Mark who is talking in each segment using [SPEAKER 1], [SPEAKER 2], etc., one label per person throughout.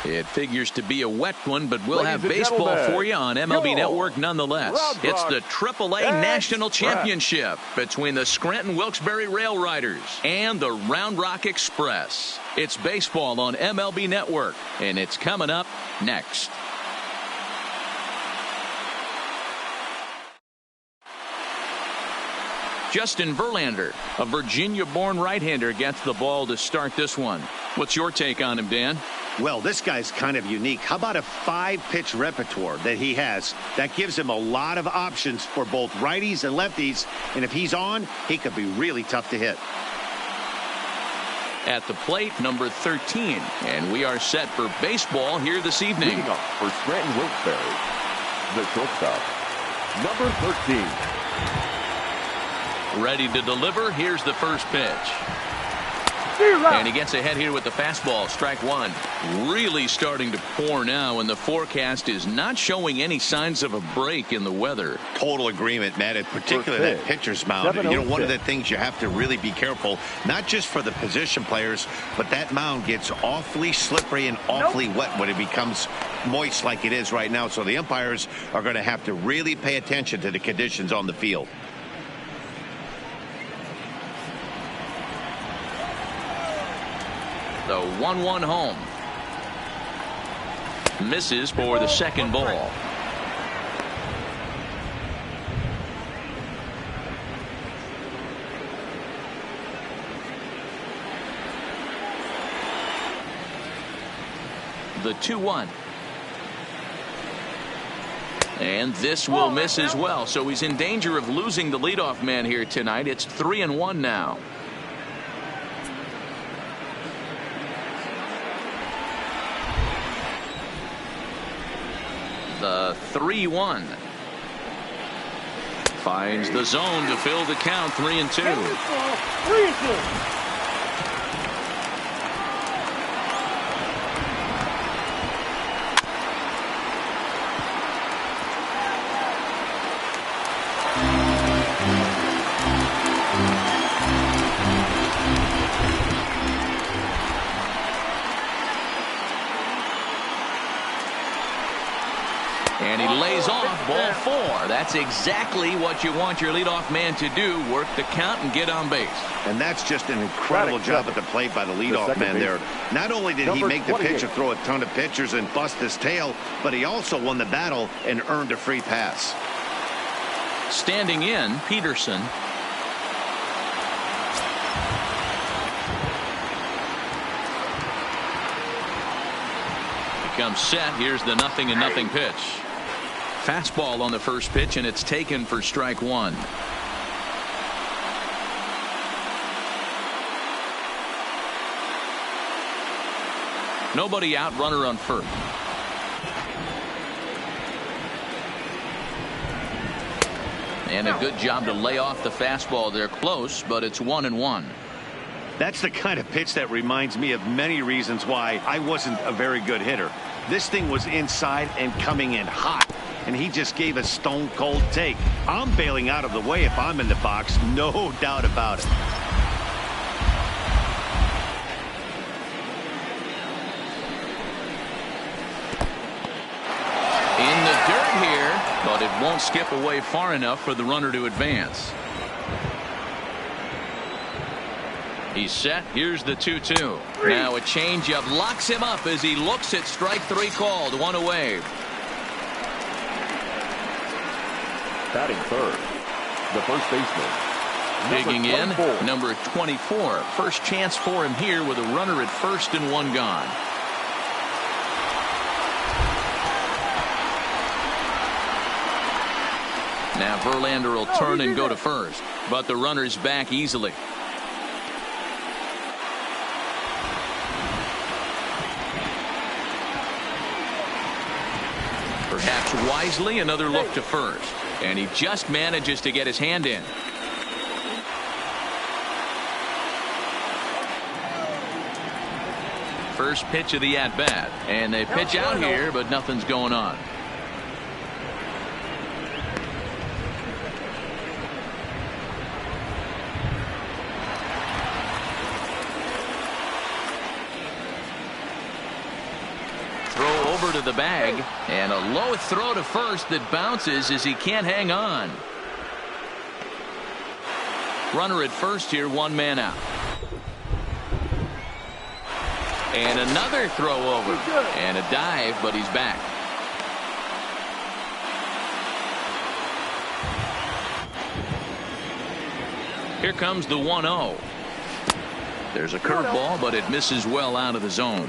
[SPEAKER 1] It figures to be a wet one, but we'll have baseball for you on MLB Network nonetheless. It's the AAA National Championship between the Scranton Wilkes-Barre Railriders and the Round Rock Express. It's baseball on MLB Network, and it's coming up next. Justin Verlander, a Virginia-born right-hander, gets the ball to start this one. What's your take on him, Dan?
[SPEAKER 2] Well, this guy's kind of unique. How about a 5-pitch repertoire that he has? That gives him a lot of options for both righties and lefties. And if he's on, he could be really tough to hit.
[SPEAKER 1] At the plate, number 13. And we are set for baseball here this evening.
[SPEAKER 3] Leading off for Scranton Wilkes-Barre, the shortstop, number 13.
[SPEAKER 1] Ready to deliver. Here's the first pitch. And he gets ahead here with the fastball. Strike one. Really starting to pour now, and the forecast is not showing any signs of a break in the weather.
[SPEAKER 2] Total agreement, Matt, particularly that pitcher's mound. You know, one of the things you have to really be careful, not just for the position players, but that mound gets awfully slippery and awfully wet when it becomes moist like it is right now. So the umpires are going to have to really pay attention to the conditions on the field.
[SPEAKER 1] The 1-1 home. Misses for the second ball. The 2-1. And this will miss as well, so he's in danger of losing the leadoff man here tonight. It's 3-1 now. The 3-1. Finds the zone to fill the count. 3-2.
[SPEAKER 4] 3-2.
[SPEAKER 1] And he lays off ball 4. That's exactly what you want your leadoff man to do. Work the count and get on base.
[SPEAKER 2] And that's just an incredible job at the plate by the leadoff man there. Not only did he make the pitcher throw a ton of pitchers and bust his tail, but he also won the battle and earned a free pass.
[SPEAKER 1] Standing in, Peterson. Becomes set. Here's the 0-0 pitch. Fastball on the first pitch, and it's taken for strike one. Nobody out, runner on first. And a good job to lay off the fastball. They're close, but it's 1-1.
[SPEAKER 2] That's the kind of pitch that reminds me of many reasons why I wasn't a very good hitter. This thing was inside and coming in hot, and he just gave a stone cold take. I'm bailing out of the way if I'm in the box, no doubt about it.
[SPEAKER 1] In the dirt here, but it won't skip away far enough for the runner to advance. He's set. Here's the 2-2. Now a changeup locks him up as he looks at strike 3 called. One away.
[SPEAKER 3] Batting third, the first baseman.
[SPEAKER 1] Digging in, number 24. First chance for him here with a runner at first and one gone. Now Verlander will turn and go to first, but the runner's back easily. Perhaps wisely, another look to first. And he just manages to get his hand in. First pitch of the at-bat. And they pitch out here, but nothing's going on. over to the bag, and a low throw to first that bounces as he can't hang on. Runner at first here, one man out. And another throw over, and a dive, but he's back. Here comes the 1-0. There's a curveball, but it misses well out of the zone.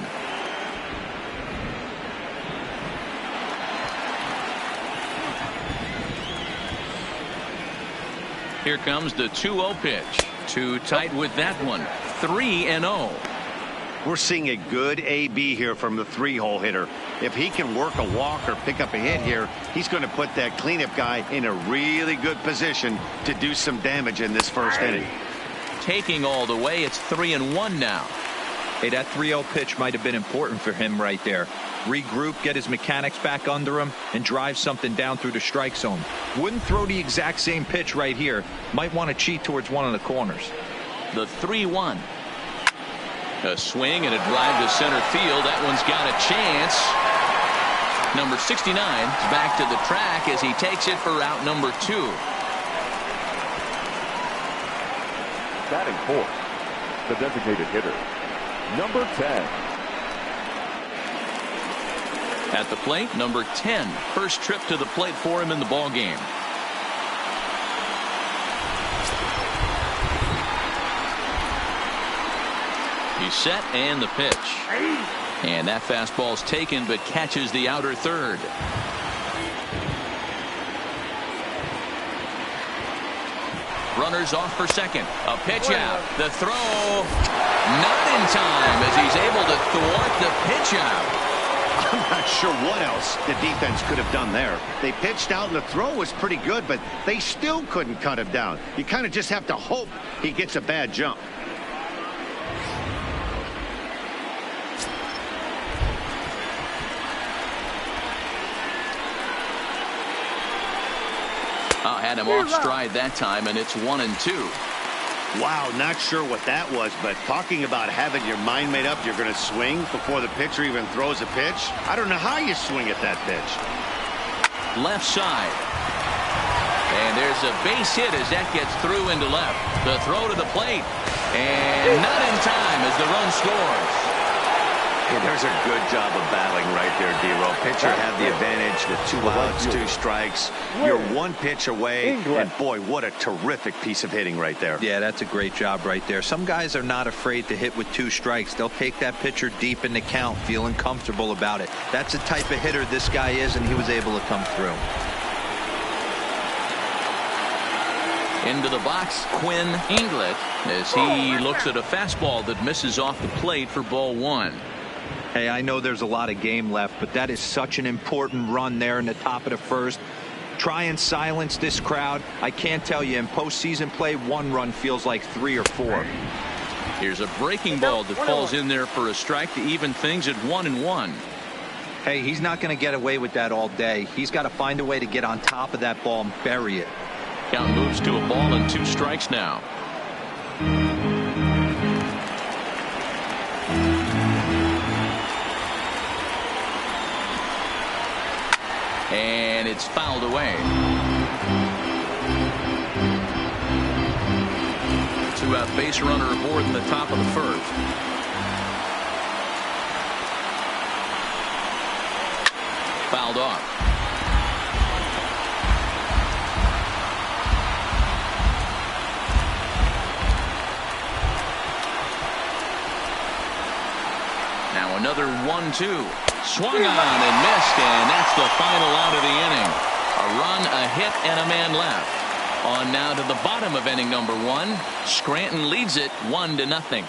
[SPEAKER 1] Here comes the 2-0 pitch. Too tight with that one. 3-0.
[SPEAKER 2] We're seeing a good AB here from the 3-hole hitter. If he can work a walk or pick up a hit here, he's going to put that cleanup guy in a really good position to do some damage in this first inning.
[SPEAKER 1] Taking all the way, it's 3-1 now.
[SPEAKER 5] Hey, that 3-0 pitch might have been important for him right there. Regroup, get his mechanics back under him, and drive something down through the strike zone. Wouldn't throw the exact same pitch right here. Might want to cheat towards one of the corners.
[SPEAKER 1] The 3-1. A swing and a drive to center field. That one's got a chance. Number 69 is back to the track as he takes it for out number 2.
[SPEAKER 3] Batting fourth, the designated hitter, number 10.
[SPEAKER 1] At the plate, number 10. First trip to the plate for him in the ball game. He's set and the pitch. And that fastball's taken but catches the outer third. Runners off for second. A pitch out. The throw not in time as he's able to thwart the pitch out.
[SPEAKER 2] I'm not sure what else the defense could have done there. They pitched out and the throw was pretty good, but they still couldn't cut him down. You kind of just have to hope he gets a bad jump.
[SPEAKER 1] Had him off stride that time, and it's 1-2.
[SPEAKER 2] Wow, not sure what that was, but talking about having your mind made up you're going to swing before the pitcher even throws a pitch. I don't know how you swing at that pitch.
[SPEAKER 1] Left side. And there's a base hit as that gets through into left. The throw to the plate. And not in time as the run scores.
[SPEAKER 2] Yeah, there's a good job of battling right there, D-Row. Pitcher had the advantage with 2 outs, 2 strikes. You're 1 pitch away, and boy, what a terrific piece of hitting right there.
[SPEAKER 5] Yeah, that's a great job right there. Some guys are not afraid to hit with 2 strikes. They'll take that pitcher deep in the count, feeling comfortable about it. That's the type of hitter this guy is, and he was able to come through.
[SPEAKER 1] Into the box, Quinn Inglet, as he looks at a fastball that misses off the plate for ball 1.
[SPEAKER 5] Hey, I know there's a lot of game left, but that is such an important run there in the top of the first. Try and silence this crowd. I can't tell you, in postseason play, 1 run feels like 3 or 4.
[SPEAKER 1] Here's a breaking ball that falls in there for a strike to even things at 1-1.
[SPEAKER 5] Hey, he's not going to get away with that all day. He's got to find a way to get on top of that ball and bury it.
[SPEAKER 1] Count moves to a ball and 2 strikes now. And it's fouled away. 2-out base runner aboard in the top of the first. Fouled off. Now another 1-2. Swung on and missed, and that's the final out of the inning. A run, a hit, and a man left. On now to the bottom of inning number 1. Scranton leads it 1-0.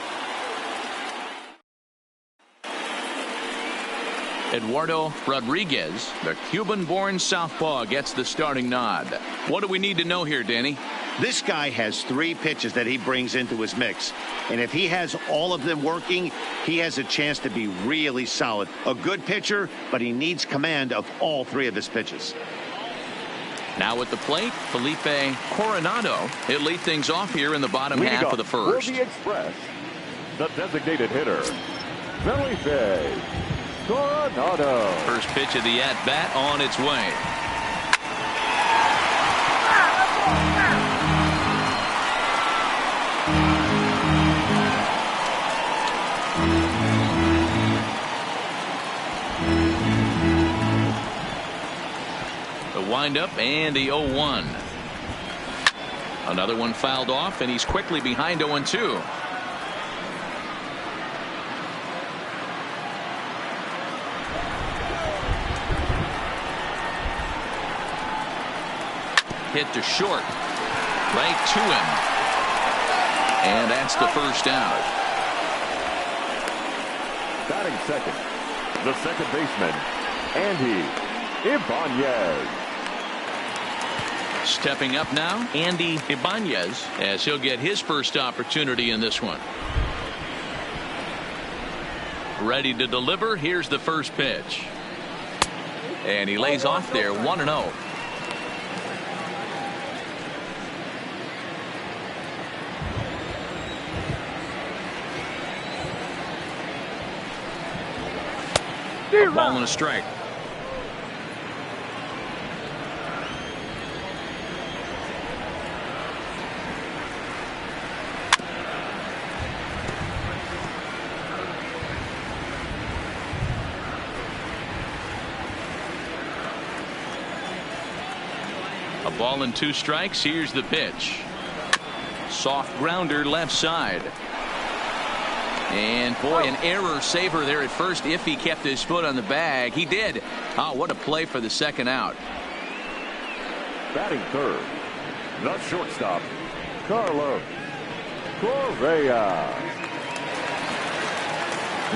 [SPEAKER 1] Eduardo Rodriguez, the Cuban-born southpaw, gets the starting nod. What do we need to know here, Danny?
[SPEAKER 2] This guy has 3 pitches that he brings into his mix. And if he has all of them working, he has a chance to be really solid. A good pitcher, but he needs command of all 3 of his pitches.
[SPEAKER 1] Now at the plate, Felipe Coronado. He'll lead things off here in the bottom half of the first.
[SPEAKER 3] For the Express, the designated hitter, Felipe Coronado.
[SPEAKER 1] First pitch of the at-bat on its way. The windup and the 0-1. Another one fouled off, and he's quickly behind 0-2. Hit to short. Right to him. And that's the first out.
[SPEAKER 3] Batting second, the second baseman, Andy Ibanez.
[SPEAKER 1] Stepping up now, Andy Ibanez, as he'll get his first opportunity in this one. Ready to deliver. Here's the first pitch. And he lays off there, 1-0. A ball and a strike. A ball and 2 strikes. Here's the pitch. Soft grounder left side. And boy, an error saver there at first if he kept his foot on the bag. He did. Oh, what a play for the second out.
[SPEAKER 3] Batting third, the shortstop, Carlos Correa.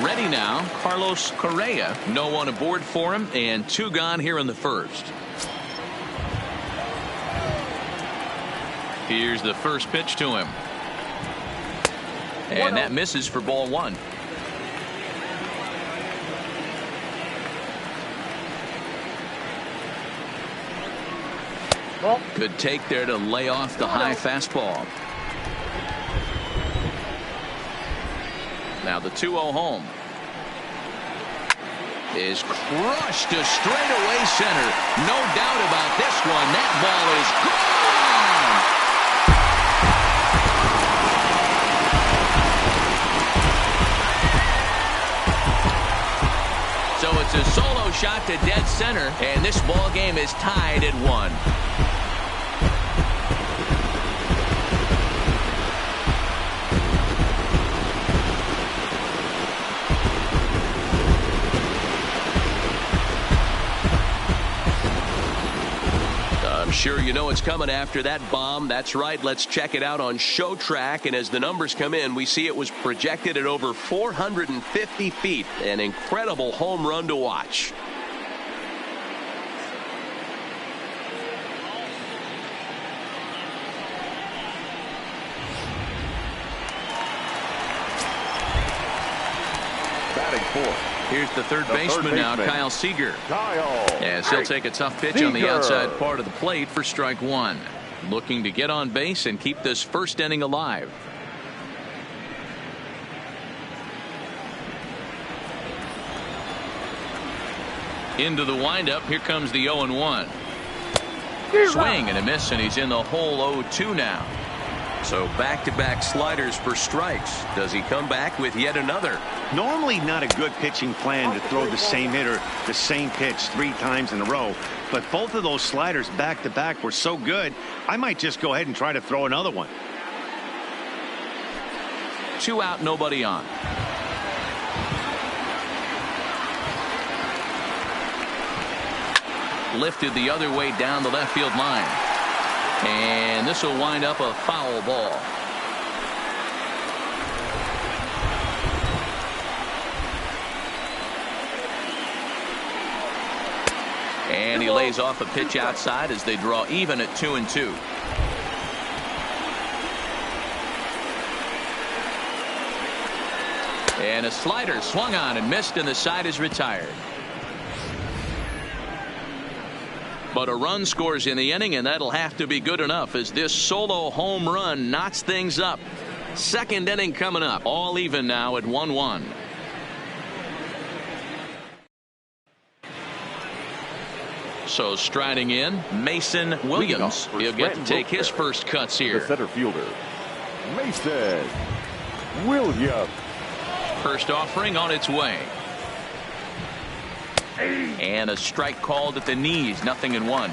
[SPEAKER 1] Ready now, Carlos Correa. No one aboard for him, and 2 gone here in the first. Here's the first pitch to him. And that misses for ball 1. Good take there to lay off the high fastball. Now the 2-0 home is crushed to straightaway center. No doubt about this one. That ball is gone. So it's a solo shot to dead center, and this ball game is tied at 1. I'm sure you know it's coming after that bomb. That's right. Let's check it out on Show Track. And as the numbers come in, we see it was projected at over 450 feet. An incredible home run to watch.
[SPEAKER 3] Batting fourth.
[SPEAKER 1] Here's the third baseman now, Kyle Seager. As he'll take a tough pitch on the outside part of the plate for strike 1. Looking to get on base and keep this first inning alive. Into the windup. Here comes the 0-1. Swing and a miss, and he's in the hole 0-2 now. So back-to-back sliders for strikes. Does he come back with yet another?
[SPEAKER 2] Normally not a good pitching plan to throw the same hitter the same pitch 3 times in a row, but both of those sliders back-to-back were so good, I might just go ahead and try to throw another one.
[SPEAKER 1] 2 out, nobody on. Lifted the other way down the left field line. And this will wind up a foul ball. And he lays off a pitch outside as they draw even at 2-2. And a slider swung on and missed, and the side is retired. But a run scores in the inning, and that'll have to be good enough as this solo home run knots things up. Second inning coming up. All even now at 1-1. So striding in, Mason Williams. He'll get to take his first cuts here.
[SPEAKER 3] The center fielder, Mason Williams.
[SPEAKER 1] First offering on its way. And a strike called at the knees. 0-1.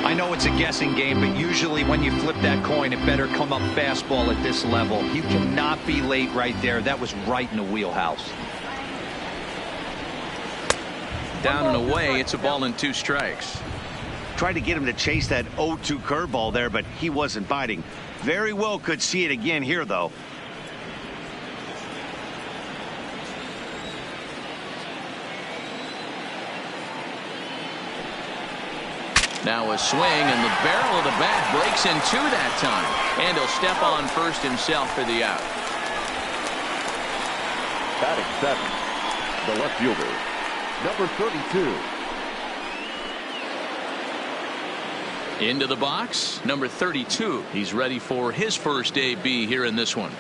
[SPEAKER 5] I know it's a guessing game, but usually when you flip that coin, it better come up fastball at this level. You cannot be late right there. That was right in the wheelhouse.
[SPEAKER 1] Down and away. It's a ball and 2 strikes.
[SPEAKER 2] Tried to get him to chase that 0-2 curveball there, but he wasn't biting. Very well could see it again here, though.
[SPEAKER 1] Now a swing, and the barrel of the bat breaks in 2 that time. And he'll step on first himself for the out.
[SPEAKER 3] Batting 7th, the left fielder, number 32.
[SPEAKER 1] Into the box, number 32. He's ready for his first AB here in this one.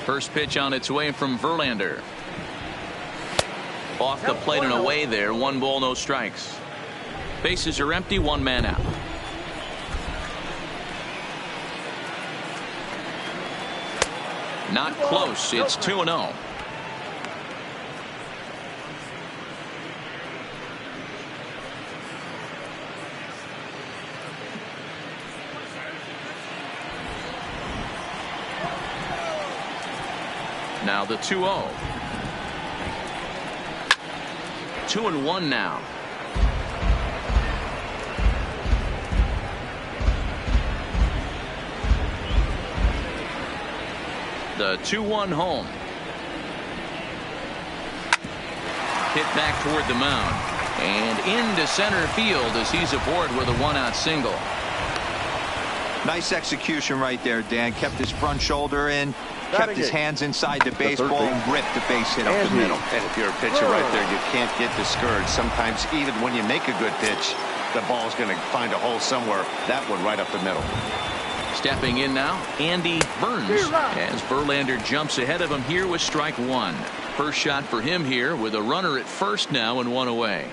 [SPEAKER 1] First pitch on its way from Verlander. Off the plate and away there. 1 ball, no strikes. Bases are empty. 1 man out. Not close. It's 2-0. Now the 2-0. 2-1 now. The 2-1 home. Hit back toward the mound. And into center field as he's aboard with a 1-out single.
[SPEAKER 5] Nice execution right there, Dan. Kept his front shoulder in, kept his hands inside the baseball, and ripped the base hit up the middle.
[SPEAKER 2] And if you're a pitcher right there, you can't get discouraged. Sometimes even when you make a good pitch, the ball's going to find a hole somewhere. That one right up the middle.
[SPEAKER 1] Stepping in now, Andy Burns, as Verlander jumps ahead of him here with strike 1. First shot for him here with a runner at first now and 1 away.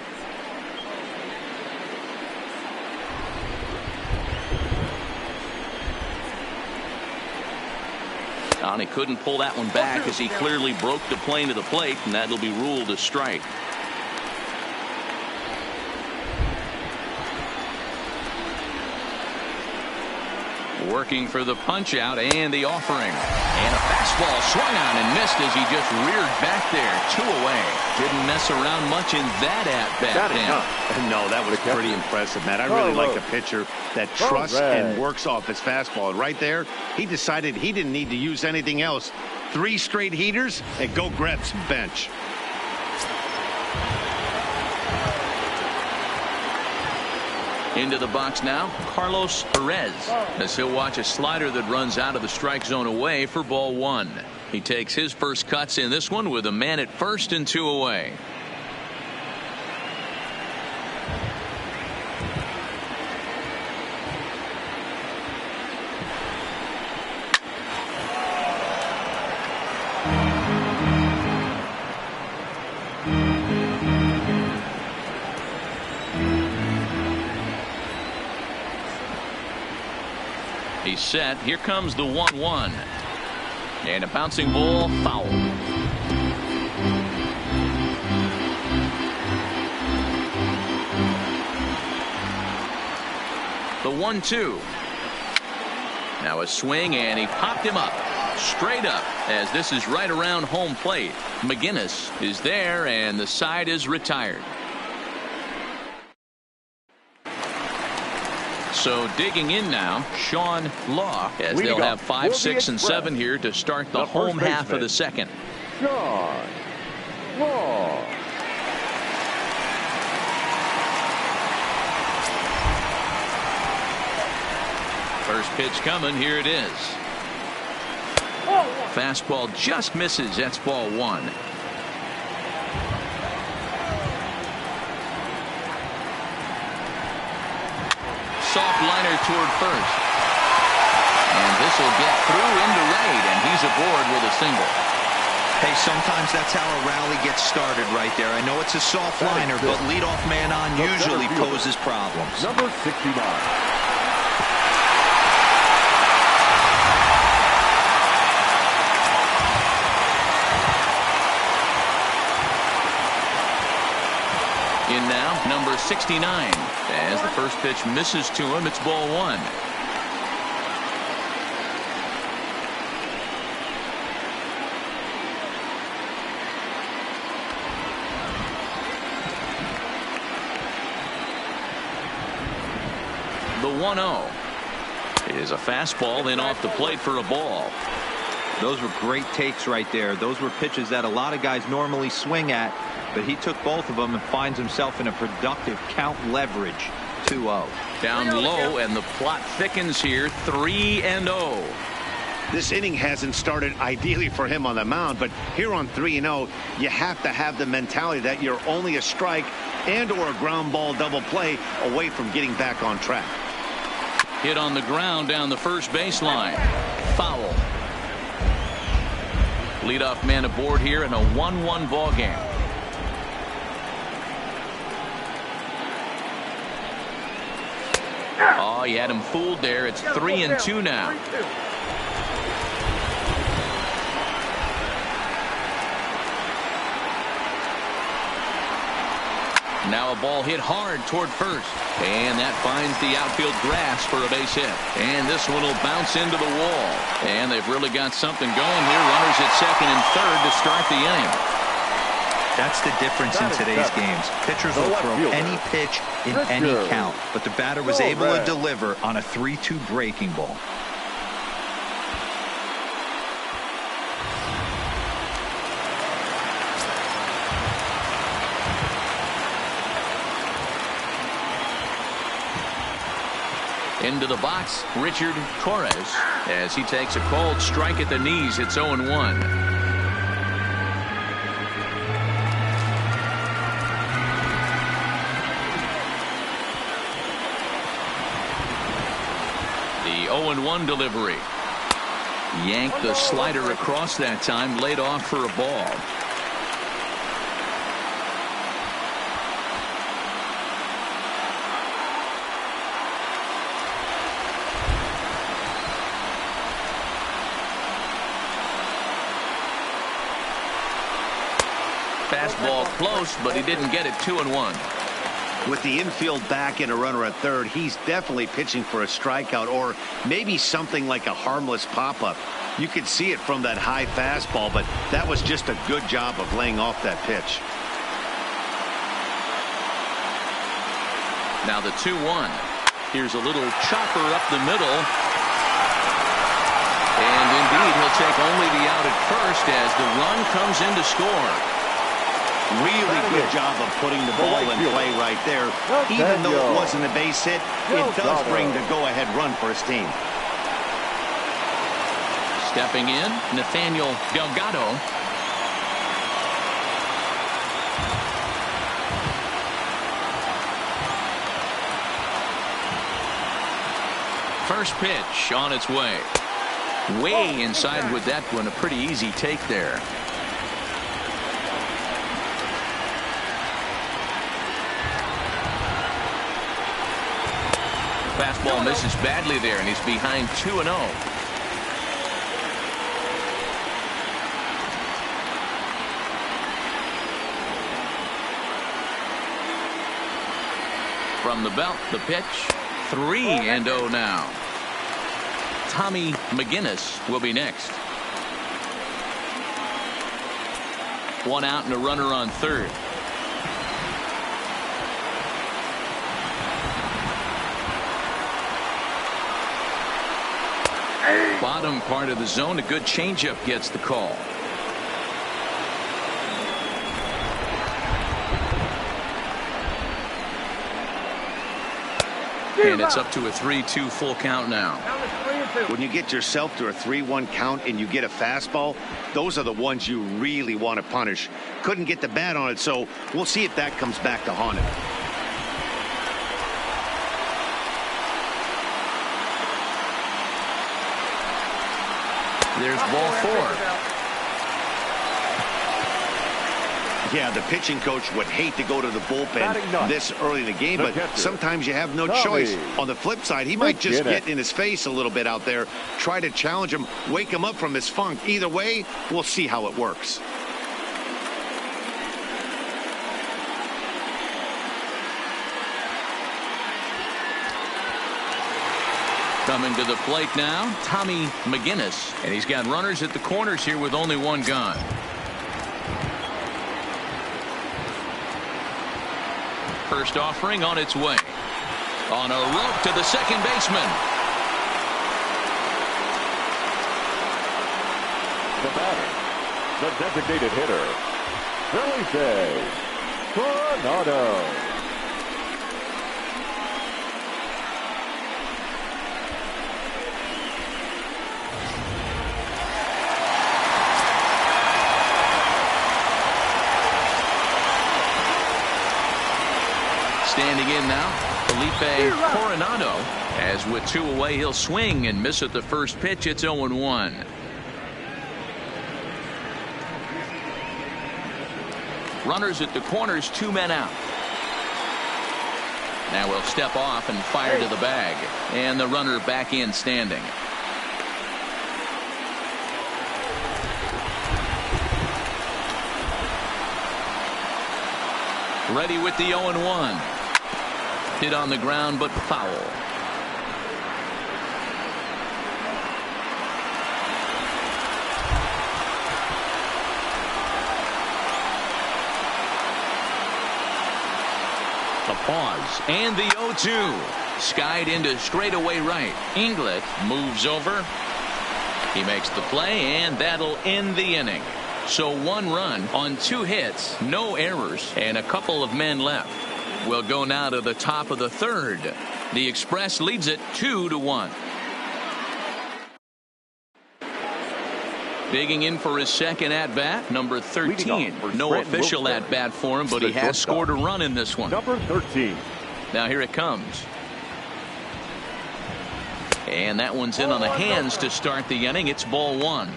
[SPEAKER 1] And he couldn't pull that one back as he clearly broke the plane to the plate, and that'll be ruled a strike. Working for the punch out and the offering. And a fastball swung on and missed as he just reared back there. 2 away. Didn't mess around much in that at-bat.
[SPEAKER 2] No, that was pretty impressive, Matt. I really like a pitcher that trusts and works off his fastball. And right there, he decided he didn't need to use anything else. 3 straight heaters and go grab some bench.
[SPEAKER 1] Into the box now, Carlos Perez, as he'll watch a slider that runs out of the strike zone away for ball 1. He takes his first cuts in this one with a man at first and 2 away. He's set. Here comes the 1-1. And a bouncing ball, foul. The 1-2. Now a swing, and he popped him up. Straight up, as this is right around home plate. McGinnis is there, and the side is retired. So digging in now, Sean Law, as they'll have 5, 6, and 7 here to start the home half of the second.
[SPEAKER 3] Sean Law.
[SPEAKER 1] First pitch coming. Here it is. Fastball just misses. That's ball 1. soft liner toward first. And this will get through into right, and he's aboard with a single.
[SPEAKER 5] Hey, sometimes that's how a rally gets started right there. I know it's a soft liner, but leadoff man on usually poses problems.
[SPEAKER 3] Number 69.
[SPEAKER 1] In now, number 69. As the first pitch misses to him, it's ball one. The 1-0 is a fastball, then off the plate for a ball.
[SPEAKER 5] Those were great takes right there. Those were pitches that a lot of guys normally swing at, but he took both of them and finds himself in a productive count leverage. 2-0.
[SPEAKER 1] Down low, and the plot thickens here. 3-0.
[SPEAKER 2] This inning hasn't started ideally for him on the mound, but here on 3-0, you have to have the mentality that you're only a strike and or a ground ball double play away from getting back on track.
[SPEAKER 1] Hit on the ground down the first baseline. Foul. Leadoff man aboard here in a 1-1 ball game. Oh, you had him fooled there. It's 3-2 now. Now a ball hit hard toward first, and that finds the outfield grass for a base hit. And this one will bounce into the wall, and they've really got something going here. Runners at second and third to start the inning.
[SPEAKER 5] That's the difference in today's games. Pitchers will throw any pitch in any count, but the batter was able to deliver on a 3-2 breaking ball.
[SPEAKER 1] Into the box, Richard Torres, as he takes a cold strike at the knees. It's 0-1. The 0-1 delivery. Yanked the slider across that time, laid off for a ball. Fastball close, but he didn't get it. 2-1.
[SPEAKER 2] With the infield back and a runner at third, he's definitely pitching for a strikeout or maybe something like a harmless pop-up. You could see it from that high fastball, but that was just a good job of laying off that pitch.
[SPEAKER 1] Now the 2-1. Here's a little chopper up the middle. And indeed, he'll take only the out at first as the run comes in to score.
[SPEAKER 2] Really good job of putting the ball in play right there. Even though it wasn't a base hit, it does bring the go-ahead run for his team.
[SPEAKER 1] Stepping in, Nathaniel Delgado. First pitch on its way. Way inside with that one. A pretty easy take there. Fastball misses badly there, and he's behind 2-0. From the belt, the pitch. 3-0 now. Tommy McGinnis will be next. One out and a runner on third. Bottom part of the zone, a good changeup gets the call. And it's up to a 3-2 full count now.
[SPEAKER 2] When you get yourself to a 3-1 count and you get a fastball, those are the ones you really want to punish. Couldn't get the bat on it, so we'll see if that comes back to haunt him.
[SPEAKER 1] There's ball 4.
[SPEAKER 2] Yeah, the pitching coach would hate to go to the bullpen this early in the game, but sometimes you have no choice. On the flip side, he might just get in his face a little bit out there, try to challenge him, wake him up from his funk. Either way, we'll see how it works.
[SPEAKER 1] Coming to the plate now, Tommy McGinnis, and he's got runners at the corners here with only one gone. First offering on its way. On a rope to the second baseman.
[SPEAKER 3] The batter, the designated hitter, Felipe Coronado.
[SPEAKER 1] Standing in now, Felipe Coronado. As with 2 away, he'll swing and miss at the first pitch. It's 0-1. Runners at the corners, 2 men out. Now we'll step off and fire to the bag. And the runner back in standing. Ready with the 0-1. Hit on the ground, but foul. A pause, and the 0-2. Skied into straightaway right. Inglet moves over. He makes the play, and that'll end the inning. So 1 run on 2 hits, no errors, and a couple of men left. We'll go now to the top of the 3rd. The Express leads it 2-1. Digging in for his second at-bat, number 13. No official at-bat for him, but he has scored a run in this one.
[SPEAKER 3] Number 13.
[SPEAKER 1] Now here it comes. And that one's in on the hands to start the inning. It's ball 1.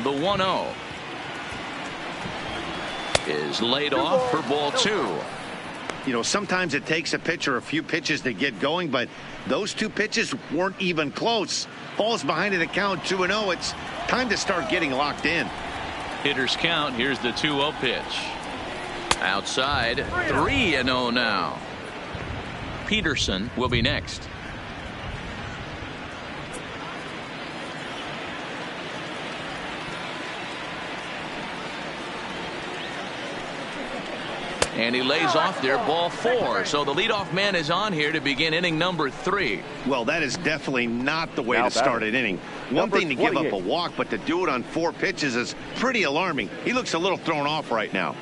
[SPEAKER 1] The 1-0 is laid off for ball 2.
[SPEAKER 2] You know, sometimes it takes a pitcher a few pitches to get going, but those 2 pitches weren't even close. Ball's behind in the count 2-0. It's time to start getting locked in.
[SPEAKER 1] Hitters count. Here's the 2-0 pitch. Outside, 3-0 now. Peterson will be next. And he lays off there, ball 4. So the leadoff man is on here to begin inning number 3.
[SPEAKER 2] Well, that is definitely not the way to start an inning. One thing to give up a walk, but to do it on 4 pitches is pretty alarming. He looks a little thrown off right now.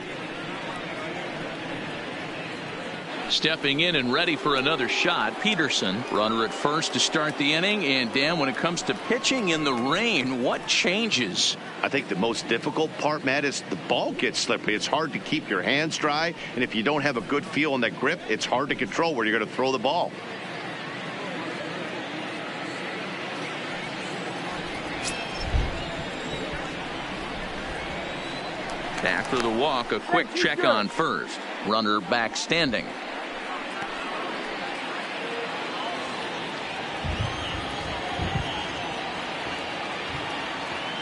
[SPEAKER 1] Stepping in and ready for another shot, Peterson. Runner at first to start the inning. And Dan, when it comes to pitching in the rain, what changes?
[SPEAKER 2] I think the most difficult part, Matt, is the ball gets slippery. It's hard to keep your hands dry, and if you don't have a good feel on that grip, it's hard to control where you're going to throw the ball.
[SPEAKER 1] After the walk, a quick check on first. Runner back standing.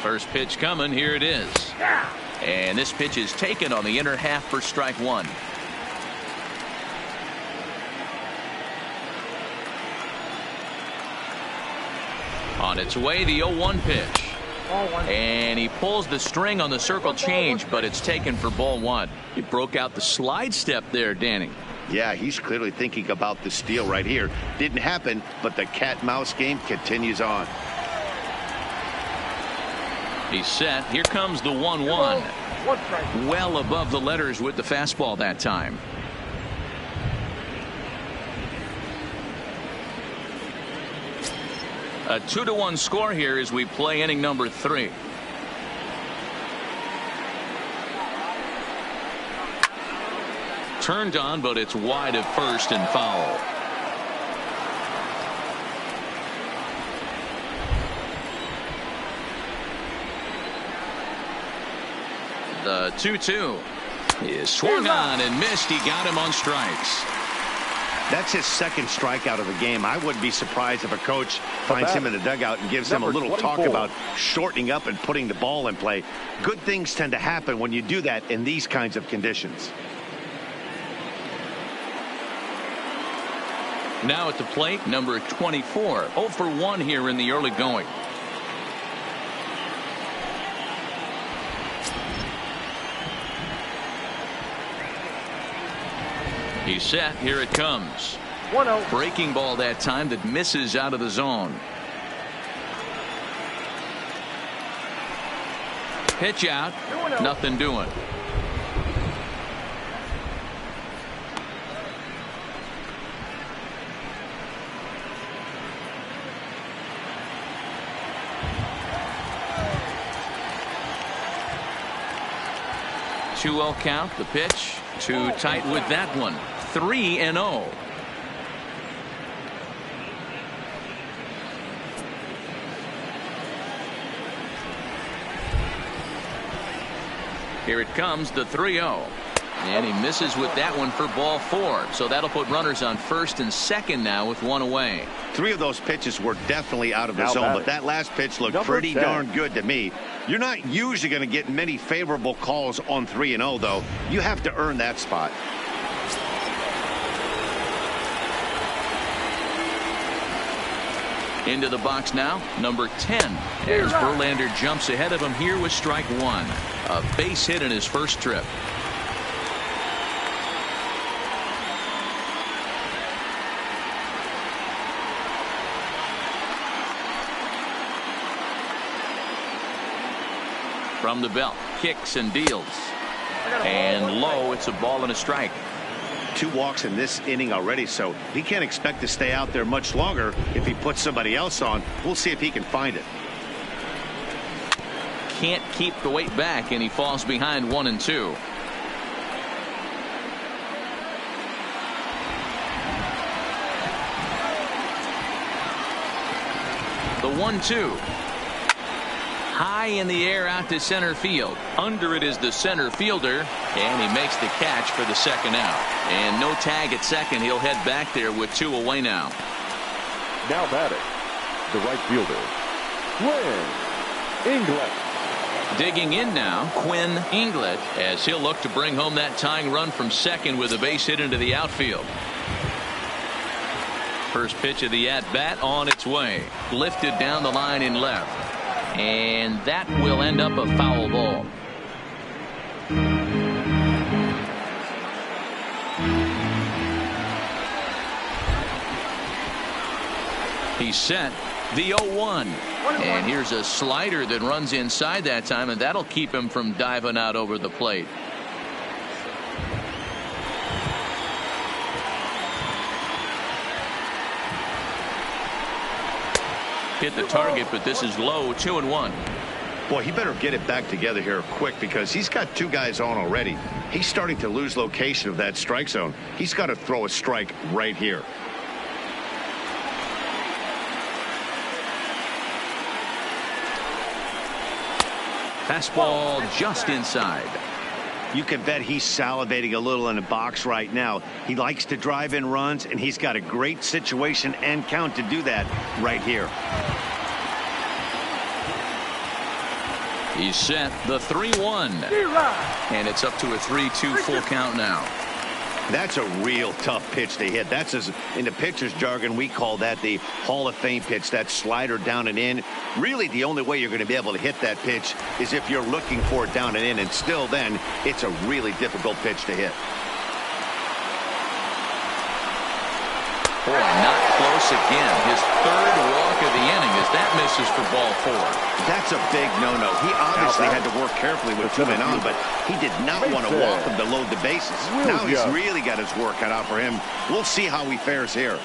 [SPEAKER 1] First pitch coming. Here it is. And this pitch is taken on the inner half for strike 1. On its way, the 0-1 pitch. And he pulls the string on the circle change, but it's taken for ball 1. He broke out the slide step there, Danny.
[SPEAKER 2] Yeah, he's clearly thinking about the steal right here. Didn't happen, but the cat-mouse game continues on.
[SPEAKER 1] He's set. Here comes the 1-1. Well above the letters with the fastball that time. A 2-1 score here as we play inning number 3. Turned on, but it's wide at first and foul. The 2-2 is swung on and missed. He got him on strikes.
[SPEAKER 2] That's his second strikeout of the game. I wouldn't be surprised if a coach finds him in the dugout and gives him a little talk about shortening up and putting the ball in play. Good things tend to happen when you do that in these kinds of conditions.
[SPEAKER 1] Now at the plate, number 24. 0 for 1 here in the early going. He's set. Here it comes.
[SPEAKER 4] 1-0.
[SPEAKER 1] Breaking ball that time that misses out of the zone. Pitch out.
[SPEAKER 4] 2-0.
[SPEAKER 1] Nothing doing. Two-0 count. The pitch. Too tight with that one. 3-0. Here it comes, the 3-0. And he misses with that one for ball 4. So that'll put runners on first and second now with 1 away.
[SPEAKER 2] 3 of those pitches were definitely out of the zone, but that last pitch looked pretty darn good to me. You're not usually going to get many favorable calls on 3-0, though. You have to earn that spot.
[SPEAKER 1] Into the box now, number 10. As Verlander jumps ahead of him here with strike 1. A base hit in his first trip. From the belt, kicks and deals. And low, it's a ball and a strike.
[SPEAKER 2] 2 walks in this inning already, so he can't expect to stay out there much longer if he puts somebody else on. We'll see if he can find it.
[SPEAKER 1] Can't keep the weight back, and he falls behind 1 and 2. The 1-2. High in the air out to center field. Under it is the center fielder, and he makes the catch for the second out. And no tag at second. He'll head back there with 2 away now.
[SPEAKER 3] Now batting, the right fielder, Quinn Inglet.
[SPEAKER 1] Digging in now, Quinn Inglet, as he'll look to bring home that tying run from second with a base hit into the outfield. First pitch of the at-bat on its way. Lifted down the line in left. And that will end up a foul ball. He's set. The 0-1. And here's a slider that runs inside that time, and that'll keep him from diving out over the plate. Hit the target, but this is low. 2-1.
[SPEAKER 2] Boy, he better get it back together here quick, because he's got 2 guys on already. He's starting to lose location of that strike zone. He's got to throw a strike right here.
[SPEAKER 1] Fastball just inside.
[SPEAKER 2] You can bet he's salivating a little in the box right now. He likes to drive in runs, and he's got a great situation and count to do that right here.
[SPEAKER 1] He's set. The 3-1. And it's up to a 3-2 full count now.
[SPEAKER 2] That's a real tough pitch to hit. That's, as in the pitcher's jargon, we call that the Hall of Fame pitch. That slider down and in. Really, the only way you're going to be able to hit that pitch is if you're looking for it down and in, and still then, it's a really difficult pitch to hit.
[SPEAKER 1] Boy, not close again. His 3rd walk of the inning as that misses for ball 4.
[SPEAKER 2] That's a big no-no. He obviously had to work carefully with 2 men on, but he did not want to walk him to load the bases. Now he's really got his work cut out for him. We'll see how he fares here.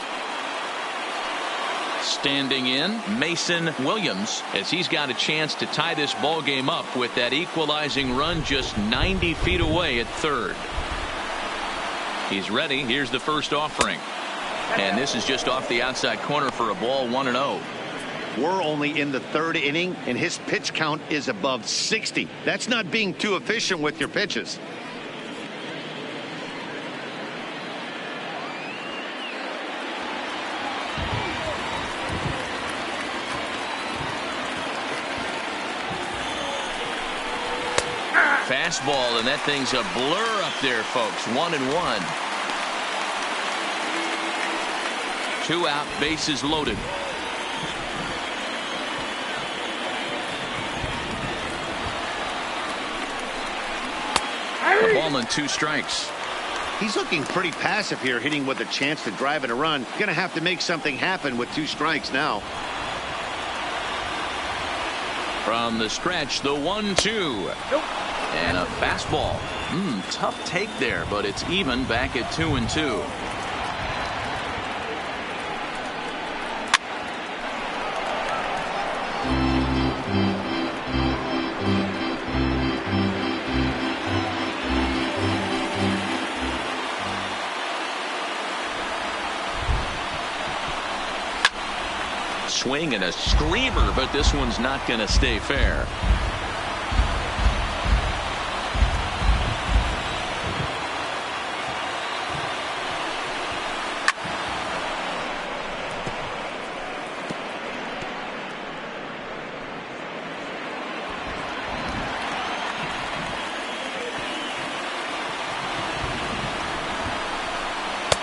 [SPEAKER 1] Standing in, Mason Williams, as he's got a chance to tie this ball game up with that equalizing run just 90 feet away at third. He's ready. Here's the first offering. And this is just off the outside corner for a ball, 1-0.
[SPEAKER 2] We're only in the third inning, and his pitch count is above 60. That's not being too efficient with your pitches.
[SPEAKER 1] Fastball, and that thing's a blur up there, folks. 1-1. 2 out, bases loaded. A ball and 2 strikes.
[SPEAKER 2] He's looking pretty passive here, hitting with a chance to drive and a run. Gonna have to make something happen with 2 strikes now.
[SPEAKER 1] From the stretch, the 1-2. Nope. And a fastball. Tough take there, but it's even back at 2-2. Swing and a screamer, but this one's not going to stay fair.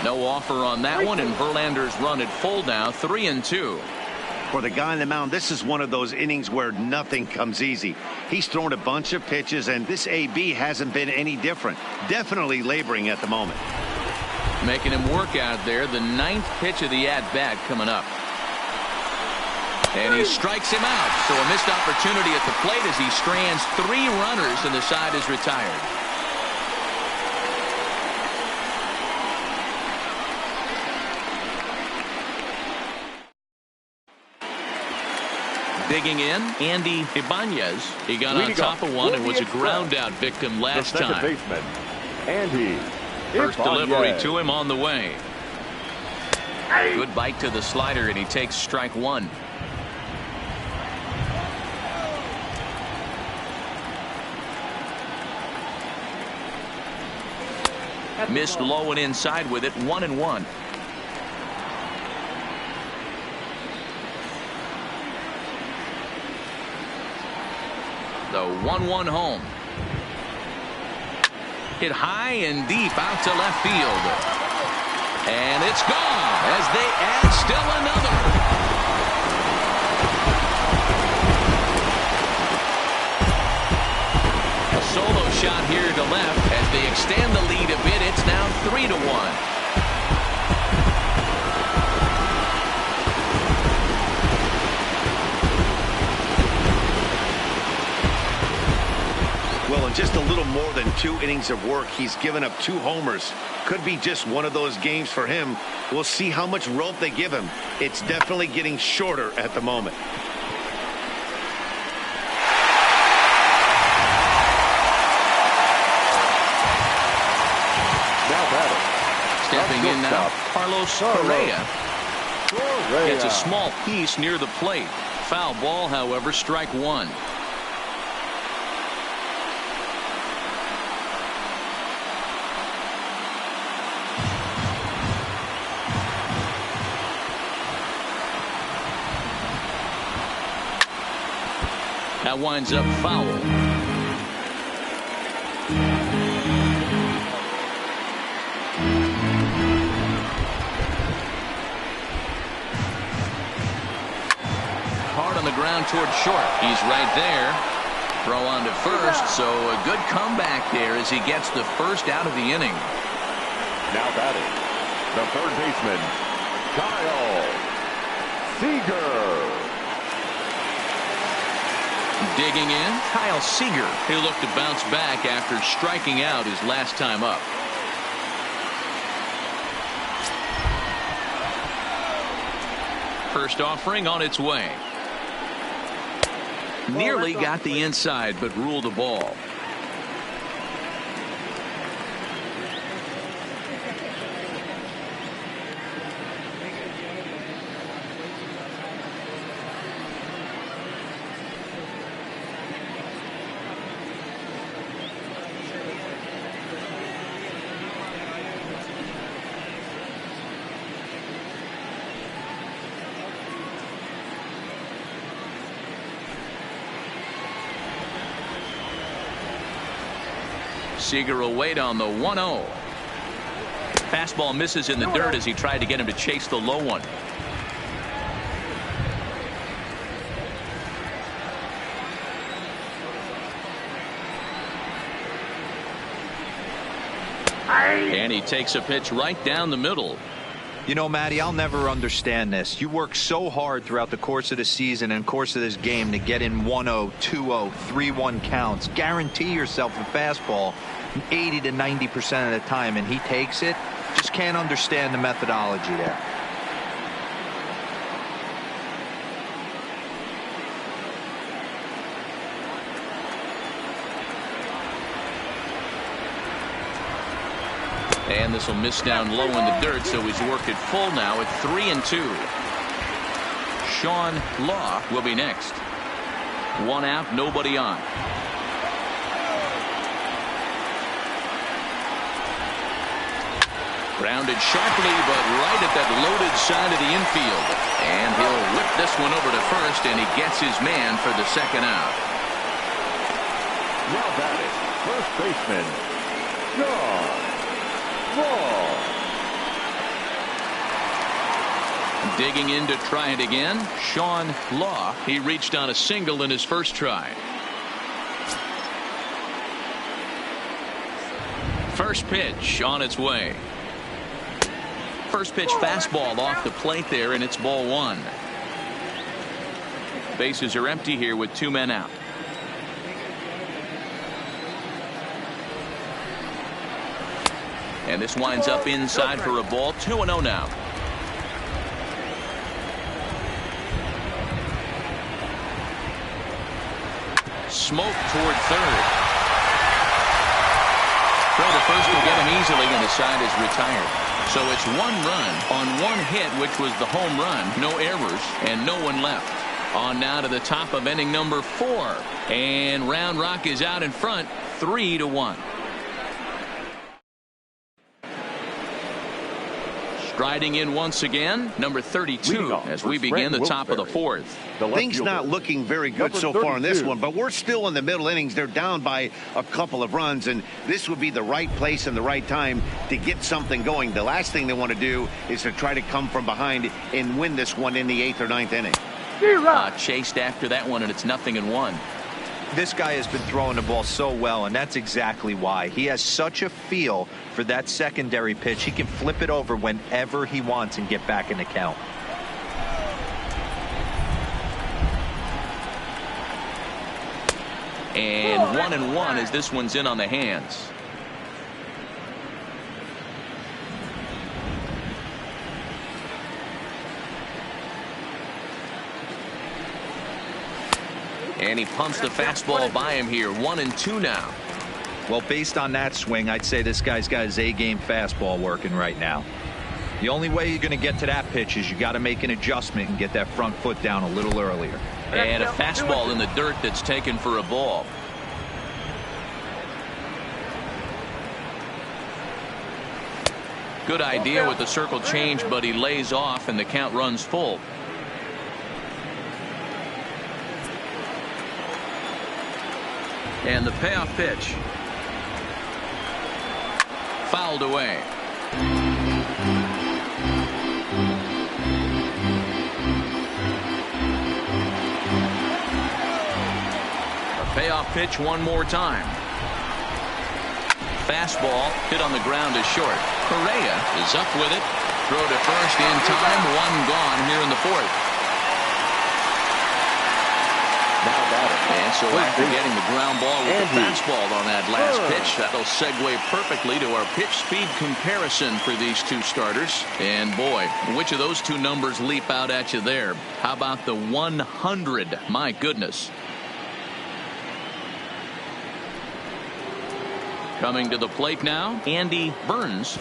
[SPEAKER 1] No offer on that one, and Verlander's run at full now, 3-2.
[SPEAKER 2] For the guy on the mound, this is one of those innings where nothing comes easy. He's thrown a bunch of pitches, and this AB hasn't been any different. Definitely laboring at the moment.
[SPEAKER 1] Making him work out there. The 9th pitch of the at-bat coming up. And he strikes him out. So a missed opportunity at the plate as he strands 3 runners, and the side is retired. Digging in, Andy Ibanez. He got on top of one and was a ground out victim last time.
[SPEAKER 3] Second baseman, Andy
[SPEAKER 1] First
[SPEAKER 3] Ibanez.
[SPEAKER 1] delivery to him on the way. Good bite to the slider, and he takes strike 1. Missed low and inside with it, 1-1. The 1-1 home. Hit high and deep out to left field. And it's gone as they add still another. A solo shot here to left as they extend the lead a bit. It's now 3-1.
[SPEAKER 2] Well, in just a little more than 2 innings of work, he's given up 2 homers. Could be just one of those games for him. We'll see how much rope they give him. It's definitely getting shorter at the moment.
[SPEAKER 3] Now batting.
[SPEAKER 1] Stepping in now, Carlos Correa. Gets a small piece near the plate. Foul ball, however, strike 1. That winds up foul. Hard on the ground toward short. He's right there. Throw on to first, so a good comeback there as he gets the first out of the inning.
[SPEAKER 3] Now batting, the third baseman, Kyle Seager.
[SPEAKER 1] Digging in, Kyle Seager. He'll look to bounce back after striking out his last time up. First offering on its way. Nearly got the inside, but ruled the ball. Seager will wait on the 1-0. Fastball misses in the dirt as he tried to get him to chase the low one. And he takes a pitch right down the middle.
[SPEAKER 5] You know, Matty, I'll never understand this. You work so hard throughout the course of the season and course of this game to get in 1-0, 2-0, 3-1 counts. Guarantee yourself a fastball 80 to 90% of the time, and he takes it. Just can't understand the methodology there.
[SPEAKER 1] And this will miss down low in the dirt, so he's worked it full now at 3-2. Sean Law will be next. One out, nobody on. Grounded sharply, but right at that loaded side of the infield. And he'll whip this one over to first, and he gets his man for the second out.
[SPEAKER 3] Now batting, first baseman, Sean Law.
[SPEAKER 1] Digging in to try it again, Sean Law. He reached on a single in his first try. First pitch on its way. First pitch fastball off the plate there, and it's ball one. Bases are empty here with two men out. And this winds up inside for a ball. 2-0 now. Smoke toward third. Throw to first will get him easily, and the side is retired. So it's one run on one hit, which was the home run. No errors and no one left. On now to the top of inning number 4. And Round Rock is out in front, 3-1. Striding in once again, number 32, as we begin the top of the 4th.
[SPEAKER 2] Things not looking very good so far in this one, but we're still in the middle innings. They're down by a couple of runs, and this would be the right place and the right time to get something going. The last thing they want to do is to try to come from behind and win this one in the 8th or 9th inning.
[SPEAKER 1] Chased after that one, and it's 0-1.
[SPEAKER 5] This guy has been throwing the ball so well, and that's exactly why. He has such a feel for that secondary pitch. He can flip it over whenever he wants and get back in the count.
[SPEAKER 1] And 1-1 as this one's in on the hands. And he pumps the fastball by him here. 1-2 now.
[SPEAKER 5] Well, based on that swing, I'd say this guy's got his A-game fastball working right now. The only way you're going to get to that pitch is you got to make an adjustment and get that front foot down a little earlier.
[SPEAKER 1] And a fastball in the dirt that's taken for a ball. Good idea with the circle change, but he lays off and the count runs full. And the payoff pitch. Fouled away. A payoff pitch one more time. Fastball hit on the ground is short. Correa is up with it. Throw to first in time. One gone here in the 4th.
[SPEAKER 3] Now batting.
[SPEAKER 1] And so after getting the ground ball with the fastball on that last pitch, that'll segue perfectly to our pitch speed comparison for these two starters. And boy, which of those two numbers leap out at you there? How about the 100? My goodness. Coming to the plate now, Andy Burns.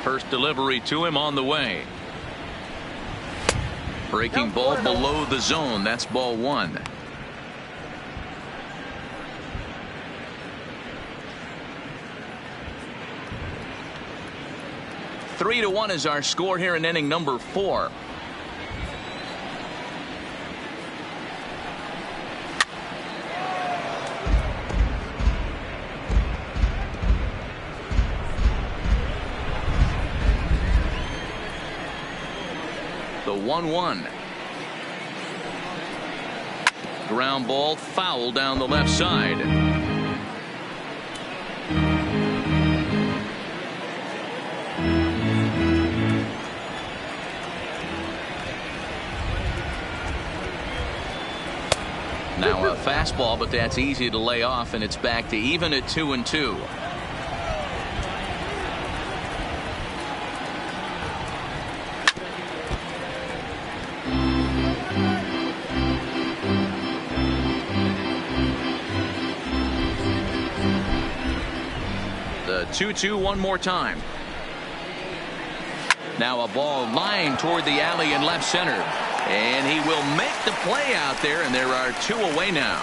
[SPEAKER 1] First delivery to him on the way. Breaking ball below the zone. That's ball one. Three to one is our score here in inning number 4. The 1-1. Ground ball foul down the left side. Now a fastball, but that's easy to lay off, and it's back to even at 2-2. The 2-2 one more time. Now a ball lined toward the alley in left center. And he will make the play out there, and there are 2 away now.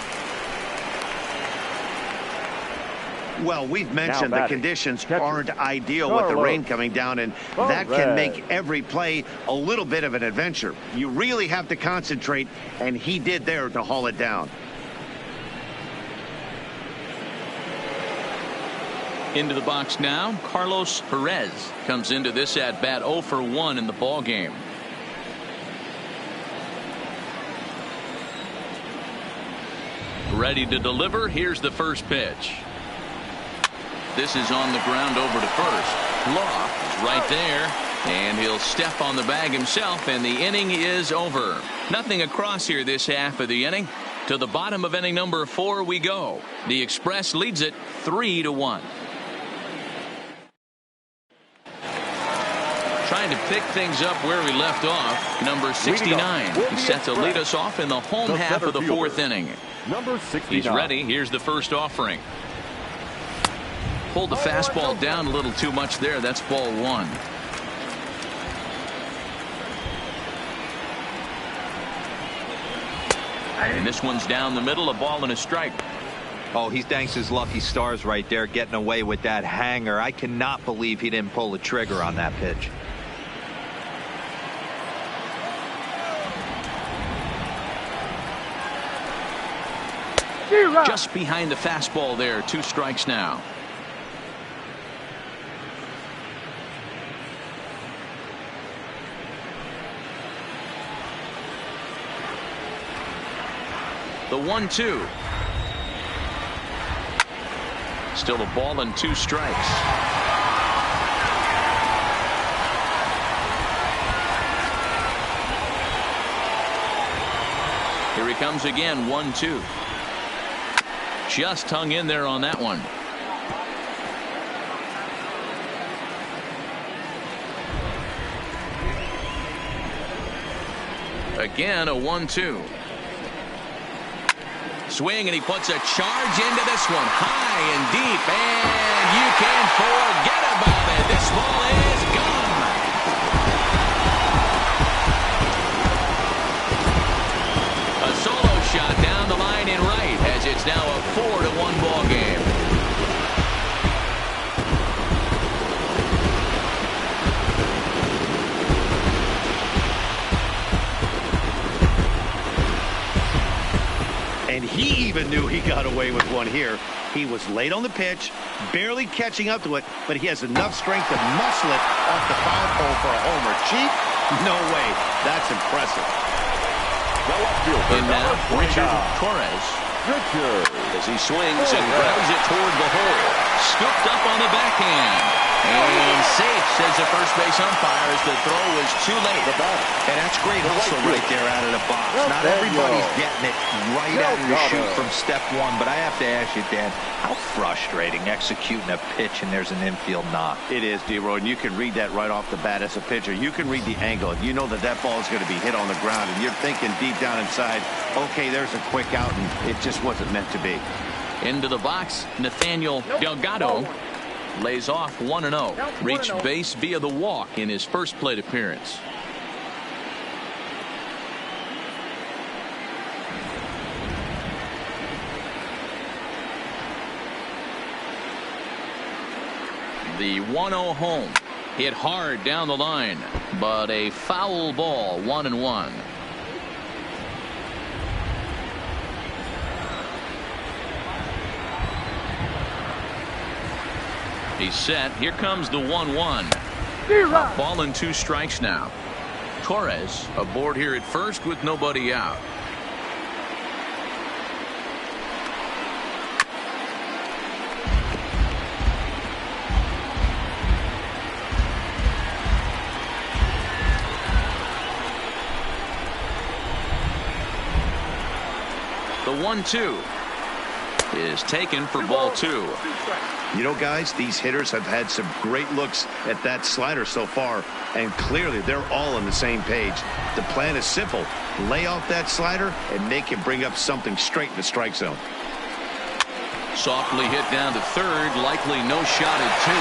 [SPEAKER 2] Well, we've mentioned the conditions aren't ideal with the rain coming down, and that can make every play a little bit of an adventure. You really have to concentrate, and he did there to haul it down.
[SPEAKER 1] Into the box now, Carlos Perez comes into this at bat 0 for 1 in the ball game. Ready to deliver. Here's the first pitch. This is on the ground over to first. Law is right there, and he'll step on the bag himself, and the inning is over. Nothing across here this half of the inning. To the bottom of inning number 4 we go. The Express leads it 3-1. Trying to pick things up where we left off. Number 69. He's set to lead us off in the home half of the 4th inning.
[SPEAKER 3] Number 69.
[SPEAKER 1] He's ready. Here's the first offering. Pulled the fastball down a little too much there. That's ball 1. And this one's down the middle, a ball and a strike.
[SPEAKER 5] Oh, he thanks his lucky stars right there, getting away with that hanger. I cannot believe he didn't pull the trigger on that pitch.
[SPEAKER 1] Just behind the fastball there. 2 strikes now. The 1-2. Still a ball and 2 strikes. Here he comes again. 1-2. Just hung in there on that one. Again a 1-2. Swing, and he puts a charge into this one. High and deep, and you can forget about it. This ball is gone. A solo shot down the line in right, as it's now a 4-1 ball game.
[SPEAKER 2] And he even knew he got away with one here. He was late on the pitch, barely catching up to it, but he has enough strength to muscle it off the foul pole for a homer. Cheap? No way. That's impressive.
[SPEAKER 1] And now Richard Torres. As he swings and grounds it toward the hole. Scooped up on the backhand. And safe, says the first base umpire, as the throw was too late.
[SPEAKER 5] And that's great hustle right there out of the box. Not everybody's getting it right out of the chute from step one, but I have to ask you, Dan, how frustrating executing a pitch and there's an infield knock.
[SPEAKER 2] It is, D-Roy, and you can read that right off the bat as a pitcher. You can read the angle. You know that that ball is going to be hit on the ground, and you're thinking deep down inside, okay, there's a quick out, and it just wasn't meant to be.
[SPEAKER 1] Into the box, Nathaniel Delgado lays off 1-0. Reached base via the walk in his first plate appearance. The 1-0 home. Hit hard down the line, but a foul ball, 1-1. He's set. Here comes the 1-1. A ball and 2 strikes now. Torres aboard here at first with nobody out. The 1-2 is taken for ball 2.
[SPEAKER 2] You know, guys, these hitters have had some great looks at that slider so far, and clearly they're all on the same page. The plan is simple. Lay off that slider, and they can bring up something straight in the strike zone.
[SPEAKER 1] Softly hit down to third, likely no shot at 2.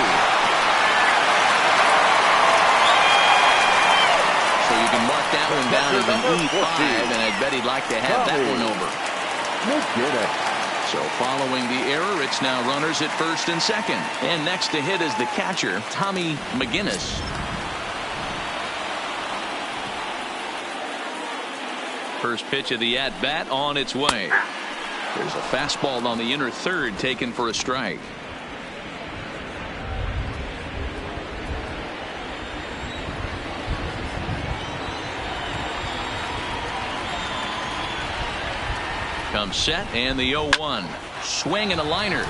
[SPEAKER 1] So you can mark that one down as an E5, and I bet he'd like to have that one over. So following the error, it's now runners at first and second. And next to hit is the catcher, Tommy McGinnis. First pitch of the at-bat on its way. There's a fastball on the inner third taken for a strike. Comes set, and the 0-1. Swing and a liner.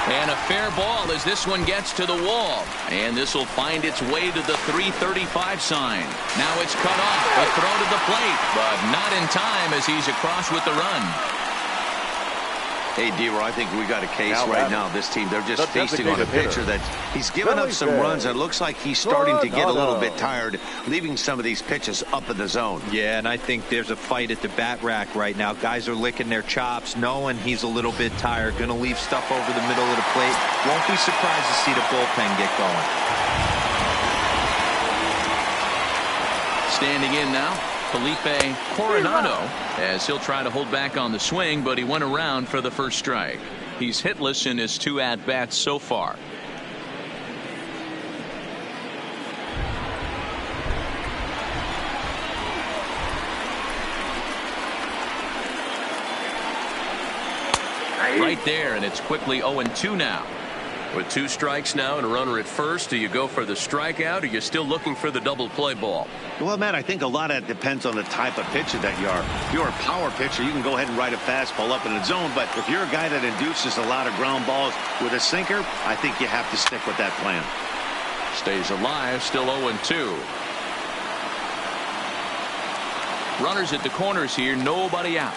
[SPEAKER 1] And a fair ball as this one gets to the wall. And this will find its way to the 335 sign. Now it's cut off. A throw to the plate, but not in time as he's across with the run.
[SPEAKER 2] Hey, D-Roy, I think we got a case right now. This team, they're just feasting on a pitcher that he's given up some runs. And it looks like he's starting to get a little bit tired, leaving some of these pitches up in the zone.
[SPEAKER 5] Yeah, and I think there's a fight at the bat rack right now. Guys are licking their chops, knowing he's a little bit tired. Going to leave stuff over the middle of the plate. Won't be surprised to see the bullpen get going.
[SPEAKER 1] Standing in now, Felipe Coronado, as he'll try to hold back on the swing, but he went around for the first strike. He's hitless in his 2 at-bats so far. Right there, and it's quickly 0-2 now. With 2 strikes now and a runner at first, do you go for the strikeout, or are you still looking for the double play ball?
[SPEAKER 2] Well, Matt, I think a lot of that depends on the type of pitcher that you are. If you're a power pitcher, you can go ahead and ride a fastball up in the zone. But if you're a guy that induces a lot of ground balls with a sinker, I think you have to stick with that plan.
[SPEAKER 1] Stays alive, still 0-2. Runners at the corners here, nobody out.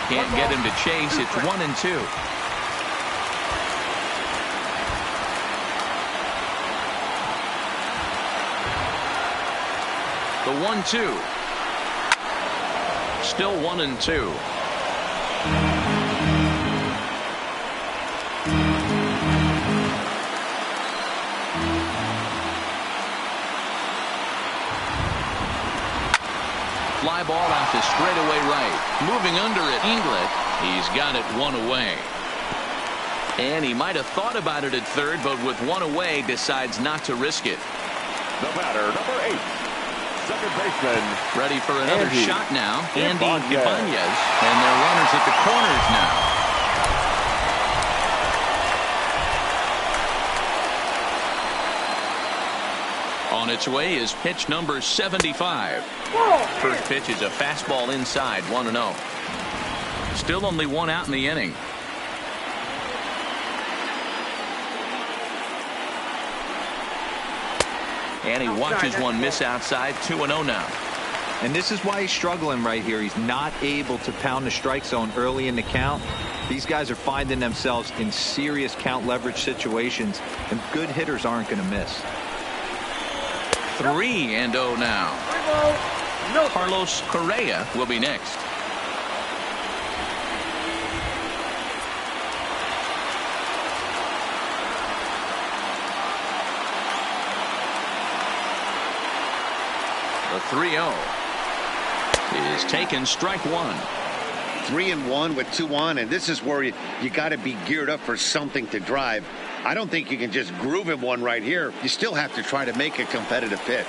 [SPEAKER 1] Can't get him to chase. It's 1-2. The 1-2. Still 1-2. Fly ball out to straightaway right. Moving under it, English. He's got it 1 away. And he might have thought about it at third, but with 1 away, decides not to risk it.
[SPEAKER 3] The batter, number 8, second baseman.
[SPEAKER 1] Ready for another shot now. Andy Ibanez. And they're runners at the corners now. On its way is pitch number 75. First pitch is a fastball inside, 1-0. Still only one out in the inning. And he watches one miss outside. 2-0 now.
[SPEAKER 5] And this is why he's struggling right here. He's not able to pound the strike zone early in the count. These guys are finding themselves in serious count leverage situations, and good hitters aren't going to miss.
[SPEAKER 1] 3-0 now. Carlos Correa will be next. The 3-0 is taken, strike one.
[SPEAKER 2] 3-1 with 2 on, and this is where you got to be geared up for something to drive. I don't think you can just groove him one right here. You still have to try to make a competitive pitch.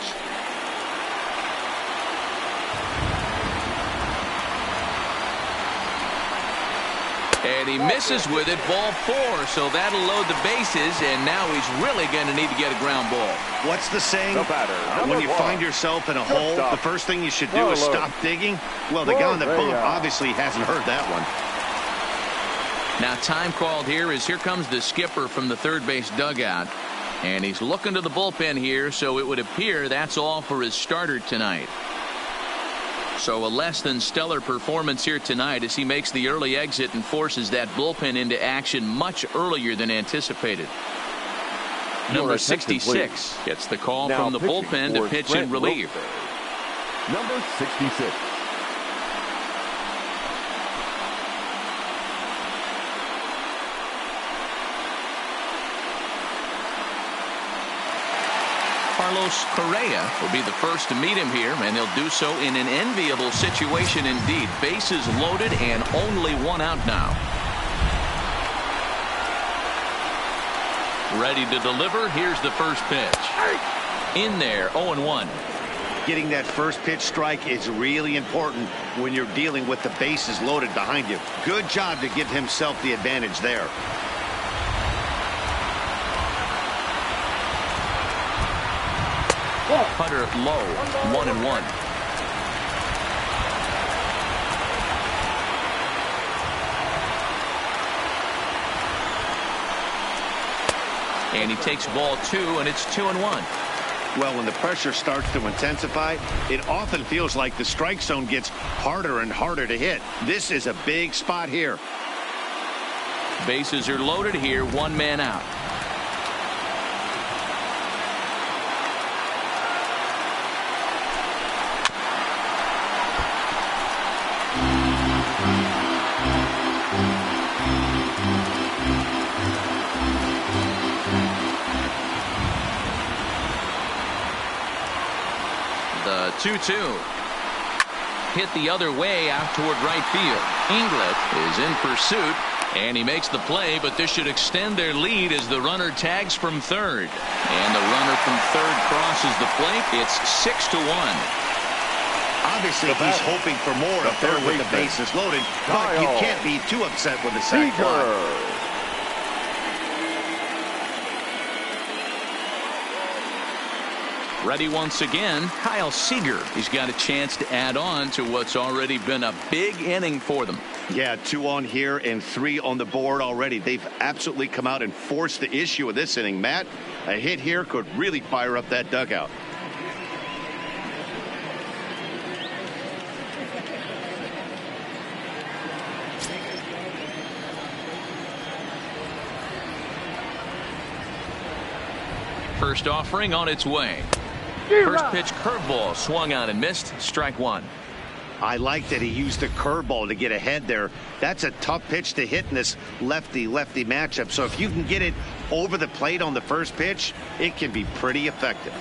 [SPEAKER 1] And he misses with it, ball 4, so that'll load the bases, and now he's really going to need to get a ground ball.
[SPEAKER 2] What's the saying?
[SPEAKER 3] The batter,
[SPEAKER 2] when you find yourself in a hole, the first thing you should do is stop digging. Well, the guy on the bump obviously hasn't heard that one.
[SPEAKER 1] Now time called here as here comes the skipper from the third base dugout, and he's looking to the bullpen here, so it would appear that's all for his starter tonight. So a less than stellar performance here tonight as he makes the early exit and forces that bullpen into action much earlier than anticipated. Number 66 gets the call from the bullpen to pitch in relief.
[SPEAKER 3] Number 66.
[SPEAKER 1] Carlos Correa will be the first to meet him here, and he'll do so in an enviable situation indeed. Bases loaded and only one out now. Ready to deliver. Here's the first pitch. In there, 0-1.
[SPEAKER 2] Getting that first pitch strike is really important when you're dealing with the bases loaded behind you. Good job to give himself the advantage there.
[SPEAKER 1] Cutter low, 1-1. And he takes ball 2, and it's 2-1.
[SPEAKER 2] Well, when the pressure starts to intensify, it often feels like the strike zone gets harder and harder to hit. This is a big spot here.
[SPEAKER 1] Bases are loaded here, one man out. The 2-2. Hit the other way out toward right field. Inglet is in pursuit, and he makes the play, but this should extend their lead as the runner tags from third. And the runner from third crosses the plate. It's 6-1.
[SPEAKER 2] Obviously, he's hoping for more up there with the bases loaded, but you can't be too upset with the sac fly.
[SPEAKER 1] Ready once again, Kyle Seager. He's got a chance to add on to what's already been a big inning for them.
[SPEAKER 2] Yeah, 2 on here and 3 on the board already. They've absolutely come out and forced the issue of this inning. Matt, a hit here could really fire up that dugout.
[SPEAKER 1] First offering on its way. First pitch curveball swung on and missed. Strike one.
[SPEAKER 2] I like that he used the curveball to get ahead there. That's a tough pitch to hit in this lefty-lefty matchup. So if you can get it over the plate on the first pitch, it can be pretty effective.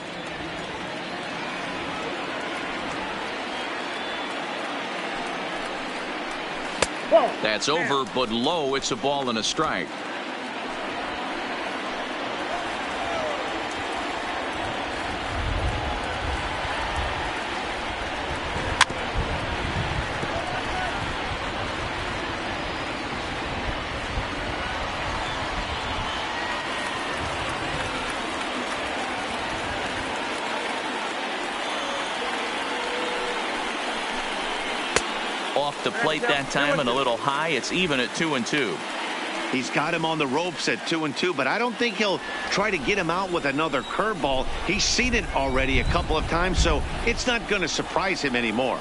[SPEAKER 1] That's over, but low. It's a ball and a strike. off the plate that time and a little high. It's even at 2-2.
[SPEAKER 2] He's got him on the ropes at 2-2, but I don't think he'll try to get him out with another curveball. He's seen it already a couple of times, so it's not going to surprise him anymore.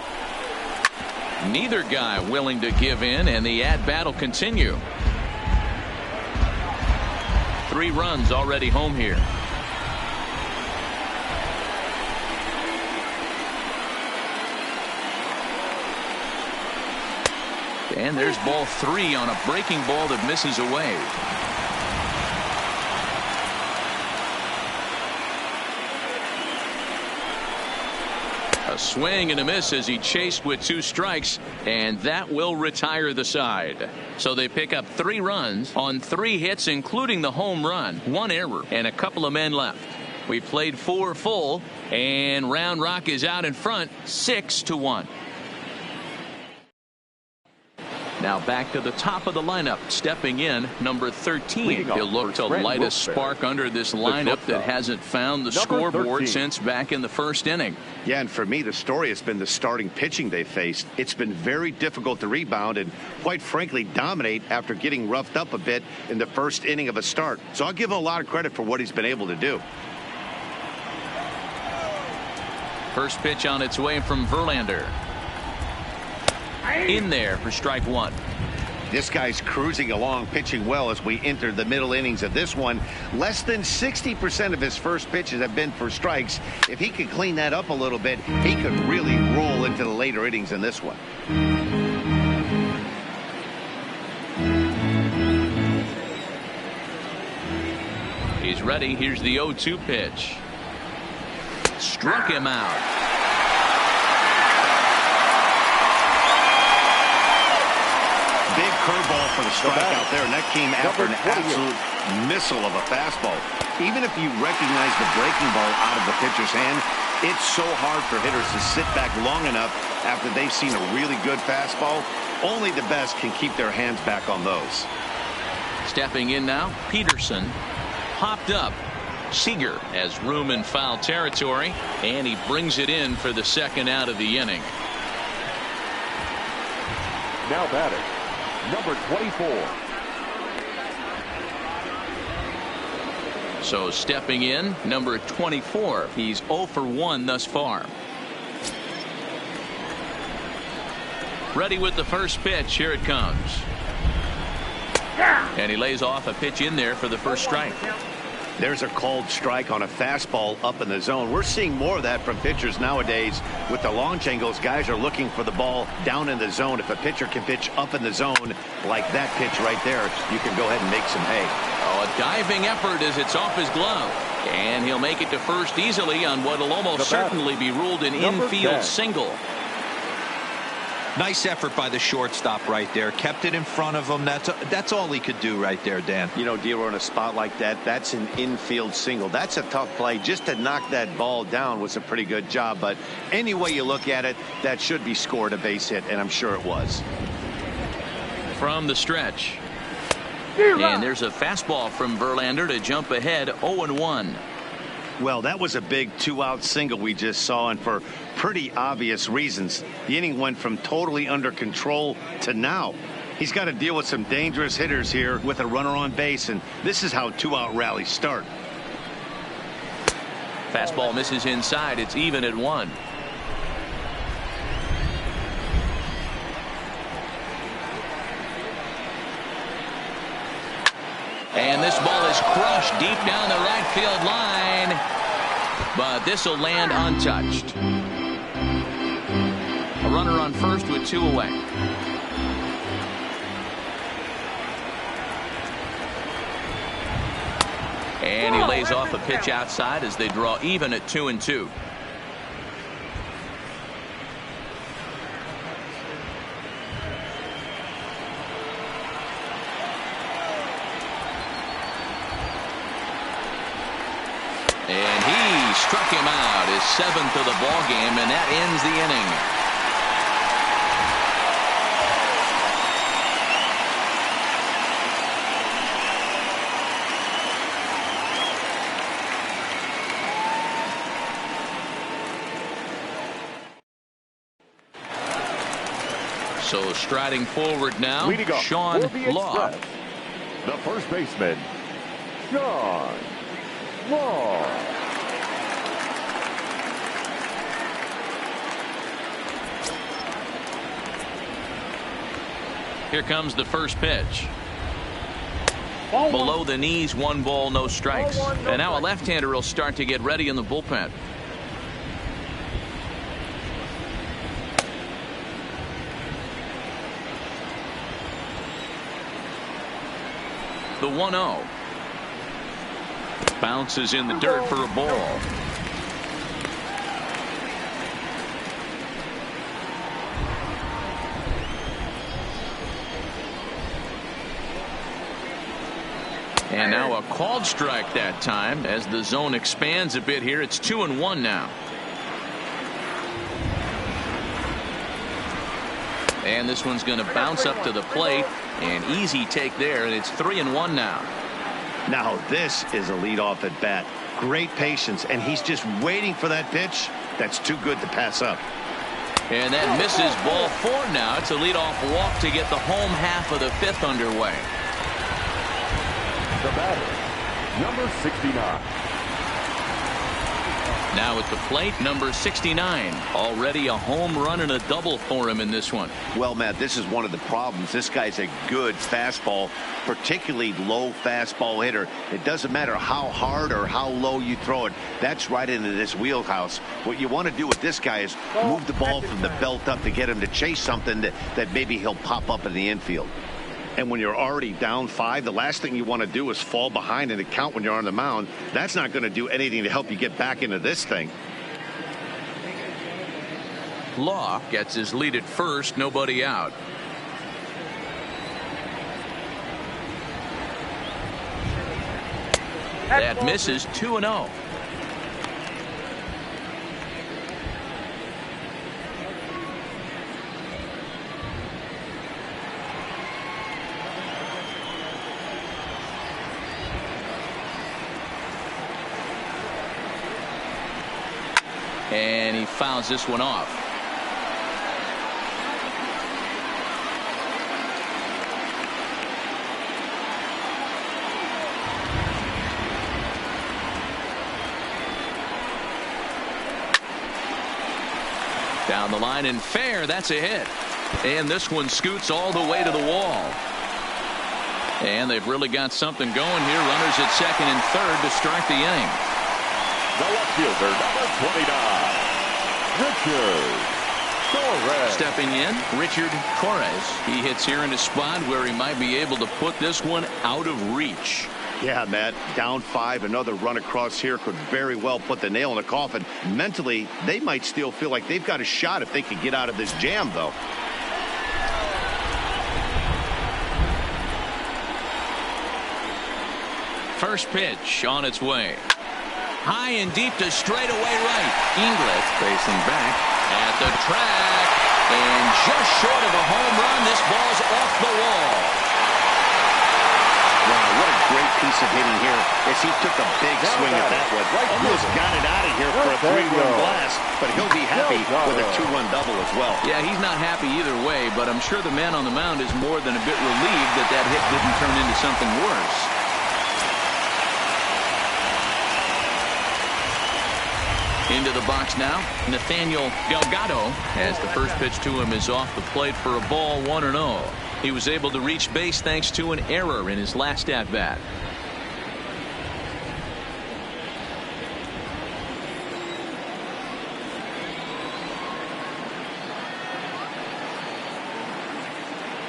[SPEAKER 1] Neither guy willing to give in, and the at-bat will continue. 3 runs already home here. And there's ball 3 on a breaking ball that misses away. A swing and a miss as he chased with 2 strikes, and that will retire the side. So they pick up 3 runs on 3 hits, including the home run, 1 error, and a couple of men left. We played 4 full, and Round Rock is out in front, 6-1. Now back to the top of the lineup. Stepping in, number 13. He'll look to light a spark under this lineup that hasn't found the scoreboard since back in the first inning.
[SPEAKER 2] Yeah, and for me, the story has been the starting pitching they faced. It's been very difficult to rebound and, quite frankly, dominate after getting roughed up a bit in the first inning of a start. So I'll give him a lot of credit for what he's been able to do.
[SPEAKER 1] First pitch on its way from Verlander. In there for strike 1.
[SPEAKER 2] This guy's cruising along, pitching well as we enter the middle innings of this one. Less than 60% of his first pitches have been for strikes. If he could clean that up a little bit, he could really roll into the later innings in this one.
[SPEAKER 1] He's ready. Here's the 0-2 pitch. Struck him out.
[SPEAKER 2] Big curveball for the strike out there, and that came after an absolute missile of a fastball. Even if you recognize the breaking ball out of the pitcher's hand, it's so hard for hitters to sit back long enough after they've seen a really good fastball. Only the best can keep their hands back on those.
[SPEAKER 1] Stepping in now, Peterson. Popped up. Seager has room in foul territory, and he brings it in for the second out of the inning.
[SPEAKER 3] Now batting, number 24.
[SPEAKER 1] So stepping in, number 24. He's 0 for 1 thus far. Ready with the first pitch. Here it comes. And he lays off a pitch in there for the first strike.
[SPEAKER 2] There's a called strike on a fastball up in the zone. We're seeing more of that from pitchers nowadays. With the launch angles, guys are looking for the ball down in the zone. If a pitcher can pitch up in the zone like that pitch right there, you can go ahead and make some hay.
[SPEAKER 1] Oh, a diving effort as it's off his glove. And he'll make it to first easily on what will almost certainly be ruled an infield single.
[SPEAKER 5] Nice effort by the shortstop right there. Kept it in front of him. That's all he could do right there, Dan.
[SPEAKER 2] You know, D'Lo, in a spot like that, that's an infield single. That's a tough play. Just to knock that ball down was a pretty good job. But any way you look at it, that should be scored a base hit, and I'm sure it was.
[SPEAKER 1] From the stretch. And there's a fastball from Verlander to jump ahead 0-1.
[SPEAKER 2] Well, that was a big 2-out single we just saw, and for pretty obvious reasons. The inning went from totally under control to now. He's got to deal with some dangerous hitters here with a runner on base, and this is how 2-out rallies start.
[SPEAKER 1] Fastball misses inside. It's even at 1. And this ball is crushed deep down the right field line. But this will land untouched. A runner on first with 2 away. And he lays off a pitch outside as they draw even at 2-2. And he struck him out, his 7th of the ball game, and that ends the inning. So striding forward now,
[SPEAKER 3] Leading off
[SPEAKER 1] Sean
[SPEAKER 3] for the
[SPEAKER 1] Law.
[SPEAKER 3] Express, the first baseman, Sean Law.
[SPEAKER 1] Here comes the first pitch.
[SPEAKER 4] Ball
[SPEAKER 1] Below
[SPEAKER 4] one.
[SPEAKER 1] the knees, 1 ball, no strikes.
[SPEAKER 4] Ball one, no
[SPEAKER 1] And now a
[SPEAKER 4] strikes.
[SPEAKER 1] left-hander will start to get ready in the bullpen. The 1-0. Bounces in the dirt for a ball. And now a called strike that time as the zone expands a bit here. It's 2-1 now. And this one's going to bounce up to the plate. An easy take there, and it's 3-1 now.
[SPEAKER 2] Now this is a leadoff at bat. Great patience, and he's just waiting for that pitch. That's too good to pass up.
[SPEAKER 1] And that misses ball 4 now. It's a leadoff walk to get the home half of the 5th underway.
[SPEAKER 3] The batter, number 69.
[SPEAKER 1] Now at the plate, number 69. Already a home run and a double for him in this one.
[SPEAKER 2] Well, Matt, this is one of the problems. This guy's a good fastball, particularly low fastball hitter. It doesn't matter how hard or how low you throw it. That's right into this wheelhouse. What you want to do with this guy is move the ball from the belt up to get him to chase something that maybe he'll pop up in the infield. And when you're already down 5, the last thing you want to do is fall behind in the count when you're on the mound. That's not going to do anything to help you get back into this thing.
[SPEAKER 1] Law gets his lead at first, nobody out. That misses 2-0. And he fouls this one off. Down the line and fair. That's a hit. And this one scoots all the way to the wall. And they've really got something going here. Runners at second and third to start the inning.
[SPEAKER 3] The left fielder, number 29, Richard Torres.
[SPEAKER 1] Stepping in, Richard Torres. He hits here in a spot where he might be able to put this one out of reach.
[SPEAKER 2] Yeah, Matt, down 5, another run across here could very well put the nail in the coffin. Mentally, they might still feel like they've got a shot if they could get out of this jam, though.
[SPEAKER 1] First pitch on its way. High and deep to straightaway right. Inglis facing back at the track. And just short of a home run, this ball's off the wall.
[SPEAKER 2] Wow, what a great piece of hitting here as he took a big swing at that one. Almost got it out of here for a 3-run blast, but he'll be happy with a 2-run double as well.
[SPEAKER 1] Yeah, he's not happy either way, but I'm sure the man on the mound is more than a bit relieved that that hit didn't turn into something worse. Into the box now, Nathaniel Delgado, as the first pitch to him is off the plate for a ball, 1-0. He was able to reach base thanks to an error in his last at-bat.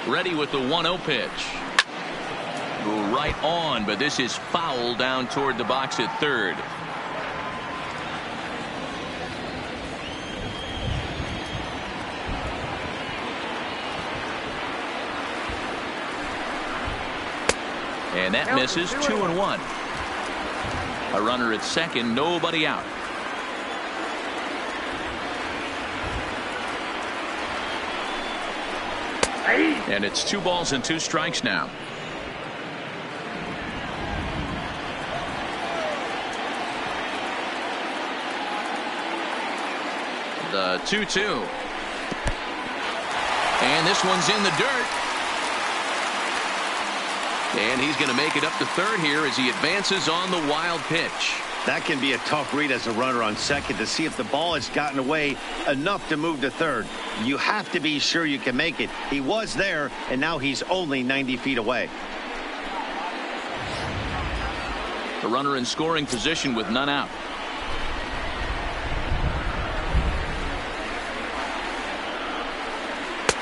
[SPEAKER 1] Ready with the 1-0 pitch. Right on, but this is foul down toward the box at third. And that misses, 2-1. A runner at second, nobody out. And it's 2 balls and 2 strikes now. The 2-2. And this one's in the dirt. And he's going to make it up to third here as he advances on the wild pitch.
[SPEAKER 2] That can be a tough read as a runner on second to see if the ball has gotten away enough to move to third. You have to be sure you can make it. He was there, and now he's only 90 feet away.
[SPEAKER 1] The runner in scoring position with none out.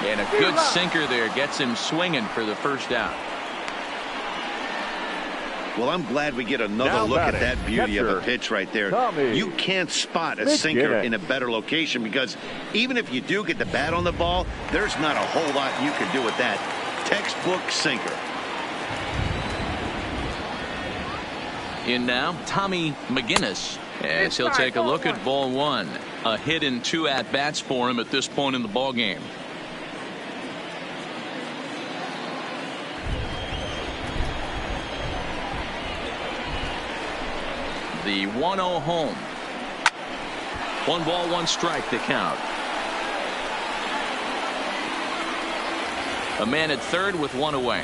[SPEAKER 1] And a good sinker there gets him swinging for the first out.
[SPEAKER 2] Well, I'm glad we get another look at that beauty of a pitch right there. You can't spot a sinker in a better location because even if you do get the bat on the ball, there's not a whole lot you can do with that. Textbook sinker.
[SPEAKER 1] In now, Tommy McGinnis, as he'll take a look at ball one. A hit in 2 at-bats for him at this point in the ball game. The 1-0 home. 1 ball, 1 strike to count. A man at third with 1 away.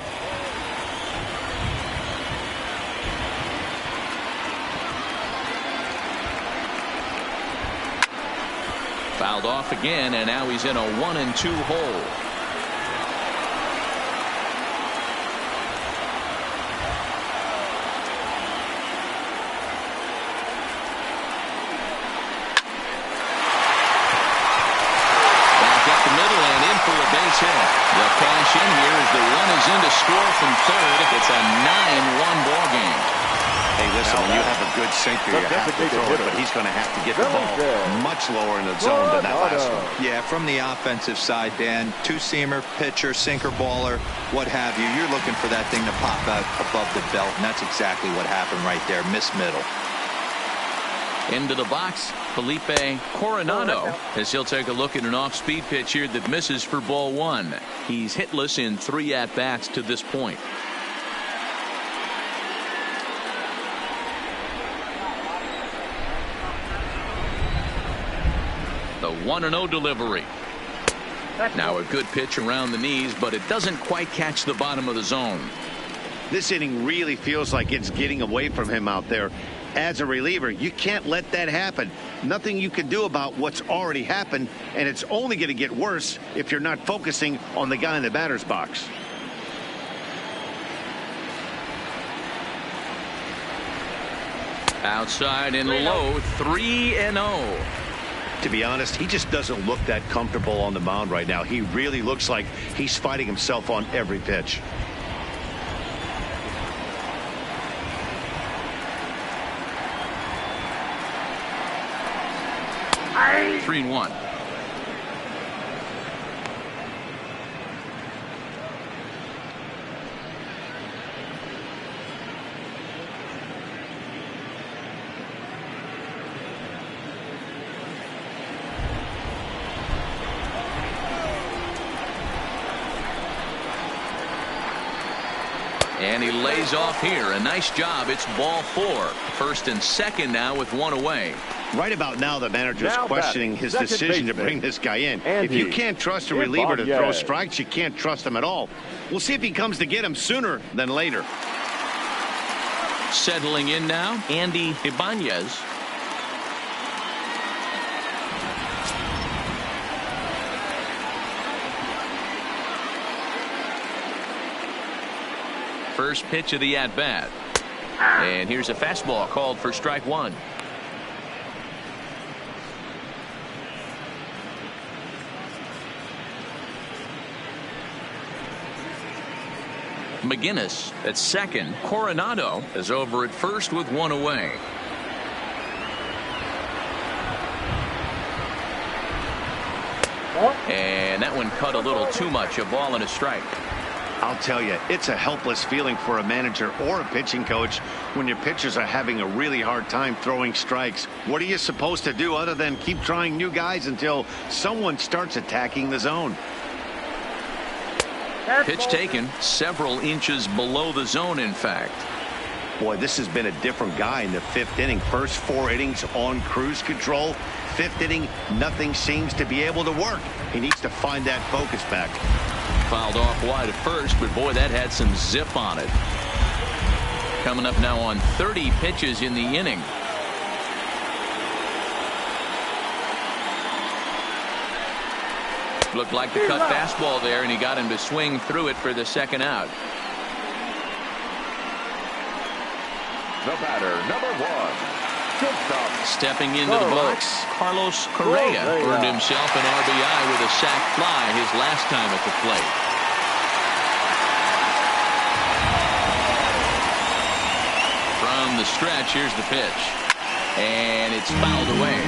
[SPEAKER 1] Fouled off again, and now he's in a 1-2 hole. The cash in here as the run is in to score from third. It's a 9-1 ball game.
[SPEAKER 2] Hey, listen, when you have a good sinker, you have to throw it, but he's going to have to get the ball much lower in the zone than that last one.
[SPEAKER 5] Yeah, from the offensive side, Dan, 2-seamer, pitcher, sinker, baller, what have you. You're looking for that thing to pop out above the belt, and that's exactly what happened right there. Miss middle.
[SPEAKER 1] Into the box, Felipe Coronado, as he'll take a look at an off-speed pitch here that misses for ball one. He's hitless in 3 at-bats to this point. The 1-0 delivery. Now a good pitch around the knees, but it doesn't quite catch the bottom of the zone.
[SPEAKER 2] This inning really feels like it's getting away from him out there. As a reliever, you can't let that happen. Nothing you can do about what's already happened, and it's only going to get worse if you're not focusing on the guy in the batter's box.
[SPEAKER 1] Outside and low, 3-0.
[SPEAKER 2] To be honest, he just doesn't look that comfortable on the mound right now. He really looks like he's fighting himself on every pitch.
[SPEAKER 1] Three and 1. And he lays off here. A nice job. It's ball 4. First and second now with 1 away.
[SPEAKER 2] Right about now, the manager's questioning his decision to bring this guy in. If you can't trust a reliever to throw strikes, you can't trust him at all. We'll see if he comes to get him sooner than later.
[SPEAKER 1] Settling in now, Andy Ibanez. First pitch of the at-bat. And here's a fastball called for strike 1. McGinnis at second. Coronado is over at first with 1 away. And that one cut a little too much. A ball and a strike.
[SPEAKER 2] I'll tell you, it's a helpless feeling for a manager or a pitching coach when your pitchers are having a really hard time throwing strikes. What are you supposed to do other than keep trying new guys until someone starts attacking the zone?
[SPEAKER 1] Pitch taken several inches below the zone, in fact.
[SPEAKER 2] Boy, this has been a different guy in the 5th inning. First 4 innings on cruise control. 5th inning, nothing seems to be able to work. He needs to find that focus back.
[SPEAKER 1] Fouled off wide at first, but boy, that had some zip on it. Coming up now on 30 pitches in the inning. Looked like the cut fastball there, and he got him to swing through it for the 2nd out.
[SPEAKER 3] The batter, number 1, shortstop.
[SPEAKER 1] Stepping into the box, Carlos Correa earned himself an RBI with a sac fly his last time at the plate. From the stretch, here's the pitch. And it's fouled away.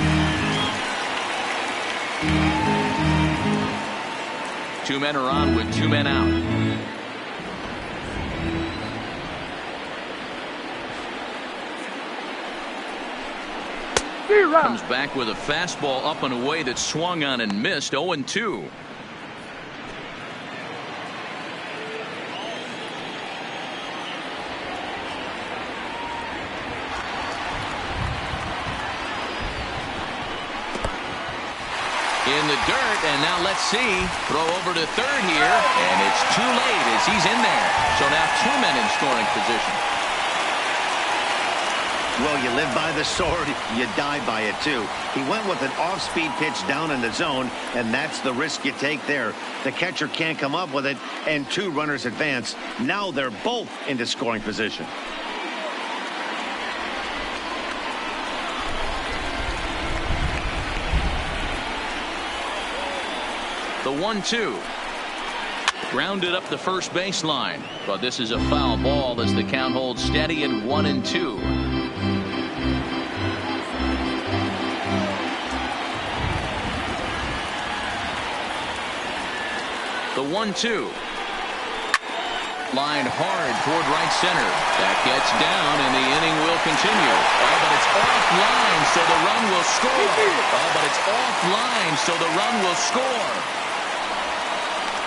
[SPEAKER 1] 2 men are on with 2 men out. Comes back with a fastball up and away that swung on and missed. 0-2. In the dirt, and now let's see. Throw over to third here, and it's too late as he's in there. So now 2 men in scoring position.
[SPEAKER 2] Well, you live by the sword, you die by it too. He went with an off-speed pitch down in the zone, and that's the risk you take there. The catcher can't come up with it, and 2 runners advance. Now they're both into scoring position.
[SPEAKER 1] The 1-2. Grounded up the first baseline, but this is a foul ball as the count holds steady at 1-2. The 1-2. Lined hard toward right center. That gets down, and the inning will continue. Oh, but it's offline, so the run will score. Oh, but it's offline, so the run will score.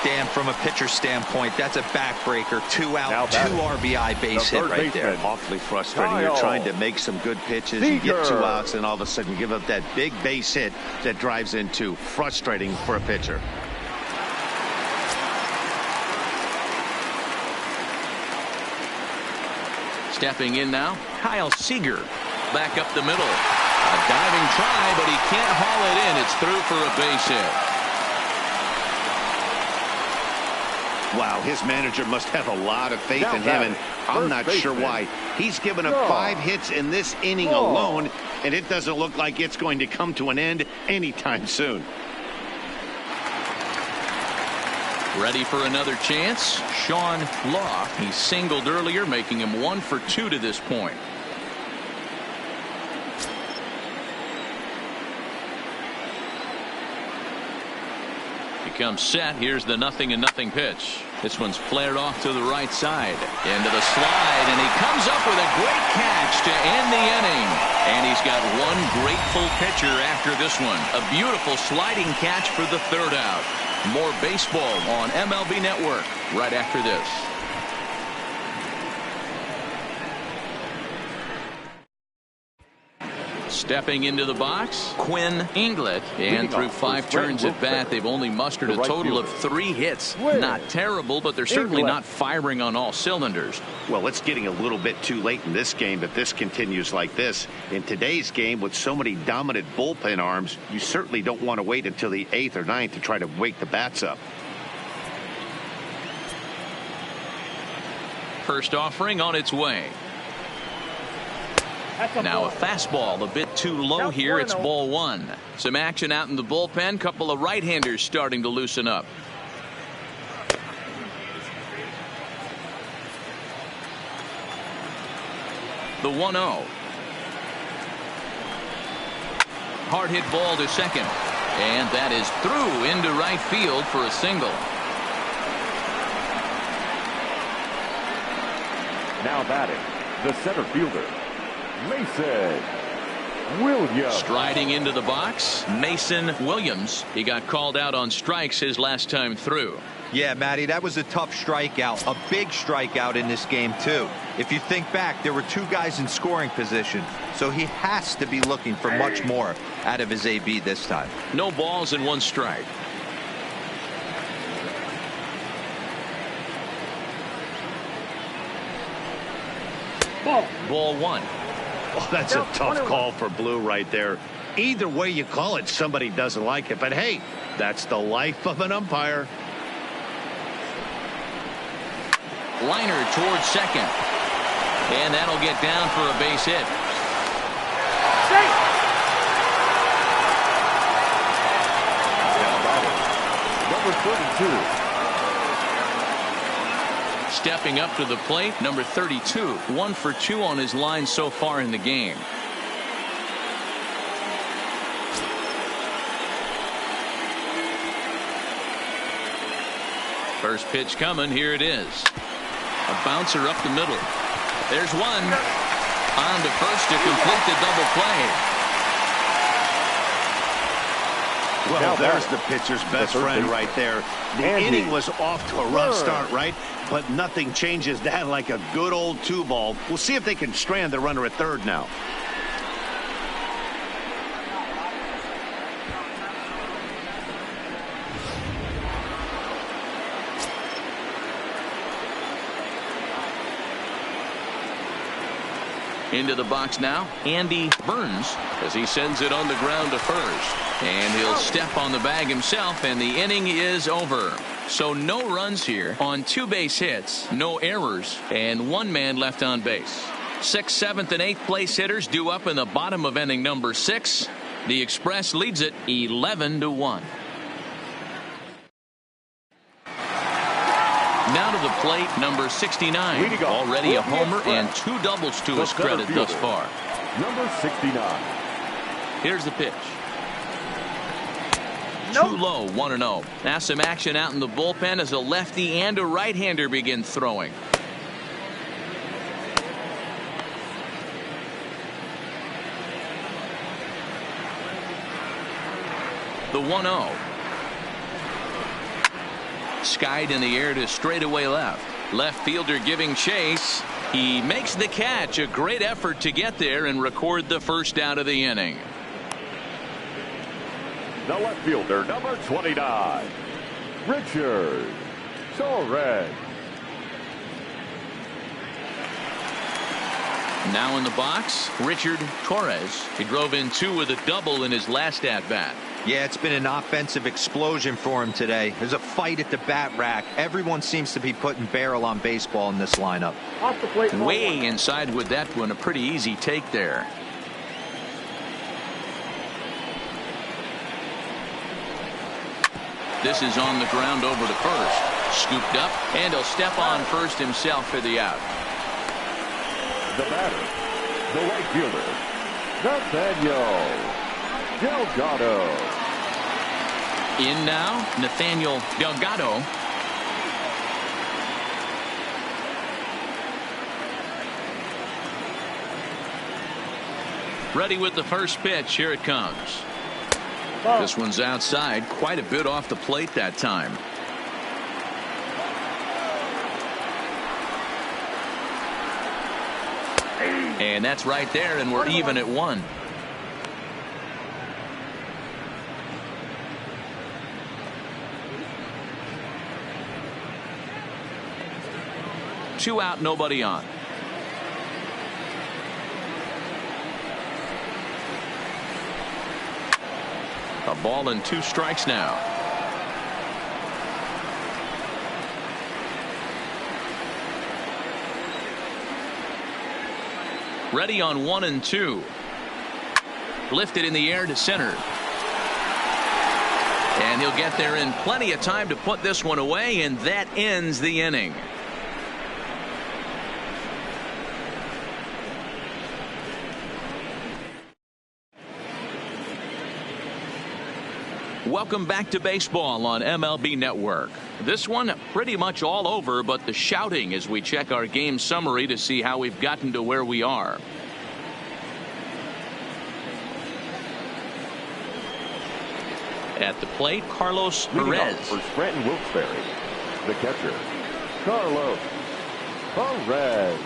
[SPEAKER 5] Dan, from a pitcher standpoint, that's a backbreaker. 2 out, 2 RBI base hit right there.
[SPEAKER 2] Awfully frustrating. You're trying to make some good pitches. You get 2 outs, and all of a sudden you give up that big base hit that drives in 2. Frustrating for a pitcher.
[SPEAKER 1] Stepping in now, Kyle Seager. Back up the middle. A diving try, but he can't haul it in. It's through for a base hit.
[SPEAKER 2] Wow, his manager must have a lot of faith in him, and I'm not sure why. He's given up 5 hits in this inning alone, and it doesn't look like it's going to come to an end anytime soon.
[SPEAKER 1] Ready for another chance? Sean Law. He singled earlier, making him 1 for 2 to this point. Comes set. Here's the 0-0 pitch. This one's flared off to the right side. Into the slide, and he comes up with a great catch to end the inning. And he's got one grateful pitcher after this one. A beautiful sliding catch for the 3rd out. More baseball on MLB Network right after this. Stepping into the box, Quinn Inglet, and through 5 turns at bat, they've only mustered a total of 3 hits. Not terrible, but they're certainly not firing on all cylinders.
[SPEAKER 2] Well, it's getting a little bit too late in this game if this continues like this. In today's game, with so many dominant bullpen arms, you certainly don't want to wait until the 8th or 9th to try to wake the bats up.
[SPEAKER 1] First offering on its way. Now a fastball a bit too low here. It's ball 1. Some action out in the bullpen. Couple of right-handers starting to loosen up. The 1-0. Hard hit ball to second. And that is through into right field for a single.
[SPEAKER 3] Now batting, the center fielder, Mason Williams.
[SPEAKER 1] Striding into the box, Mason Williams. He got called out on strikes his last time through.
[SPEAKER 5] Yeah, Matty, that was a tough strikeout, a big strikeout in this game, too. If you think back, there were two guys in scoring position, so he has to be looking for much more out of his AB this time.
[SPEAKER 1] No balls and 1 strike. Ball 1.
[SPEAKER 2] Oh, that's a tough call for Blue right there. Either way you call it, somebody doesn't like it. But hey, that's the life of an umpire.
[SPEAKER 1] Liner towards second. And that'll get down for a base hit.
[SPEAKER 3] Number 32.
[SPEAKER 1] Stepping up to the plate, number 32. 1 for 2 on his line so far in the game. First pitch coming. Here it is. A bouncer up the middle. There's one. On to first to complete the double play.
[SPEAKER 2] Well, there's the pitcher's best friend right there. The inning was off to a rough start, right? But nothing changes that like a good old 2-ball. We'll see if they can strand the runner at third now.
[SPEAKER 1] Into the box now, Andy Burns, as he sends it on the ground to first. And he'll step on the bag himself, and the inning is over. So no runs here on 2 base hits, no errors, and 1 man left on base. 6th, 7th, and 8th place hitters due up in the bottom of inning number 6. The Express leads it 11-1. Now to the plate, number 69. Already a homer and 2 doubles to his credit thus far.
[SPEAKER 3] Number 69.
[SPEAKER 1] Here's the pitch. Too low, 1-0. Now some action out in the bullpen as a lefty and a right-hander begin throwing. The 1-0. Skied in the air to straightaway left. Left fielder giving chase. He makes the catch. A great effort to get there and record the first out of the inning.
[SPEAKER 3] The left fielder, number 29, Richard Torres.
[SPEAKER 1] Now in the box, Richard Torres. He drove in 2 with a double in his last at-bat.
[SPEAKER 5] Yeah, it's been an offensive explosion for him today. There's a fight at the bat rack. Everyone seems to be putting barrel on baseball in this lineup.
[SPEAKER 4] Off the plate.
[SPEAKER 1] Way inside with that one. A pretty easy take there. This is on the ground over to first. Scooped up, and he'll step on first himself for the out.
[SPEAKER 3] The batter, the right fielder, Nathaniel Delgado.
[SPEAKER 1] In now, Nathaniel Delgado. Ready with the first pitch. Here it comes. This one's outside, quite a bit off the plate that time. And that's right there, and we're even at 1. Two out, nobody on. A ball and 2 strikes now. Ready on 1 and 2. Lifted in the air to center. And he'll get there in plenty of time to put this one away, and that ends the inning. Welcome back to baseball on MLB Network. This one pretty much all over, but the shouting as we check our game summary to see how we've gotten to where we are. At the plate, Carlos Perez.
[SPEAKER 3] For Scranton Wilkes-Barre, the catcher, Carlos Perez.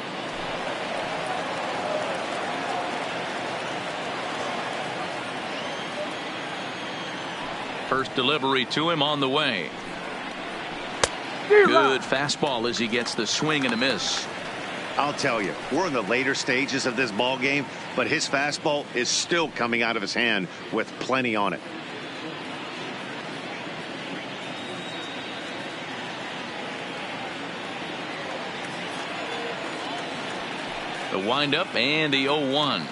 [SPEAKER 1] First delivery to him on the way. Good fastball as he gets the swing and a miss.
[SPEAKER 2] I'll tell you, we're in the later stages of this ball game, but his fastball is still coming out of his hand with plenty on it.
[SPEAKER 1] The windup and the 0-1.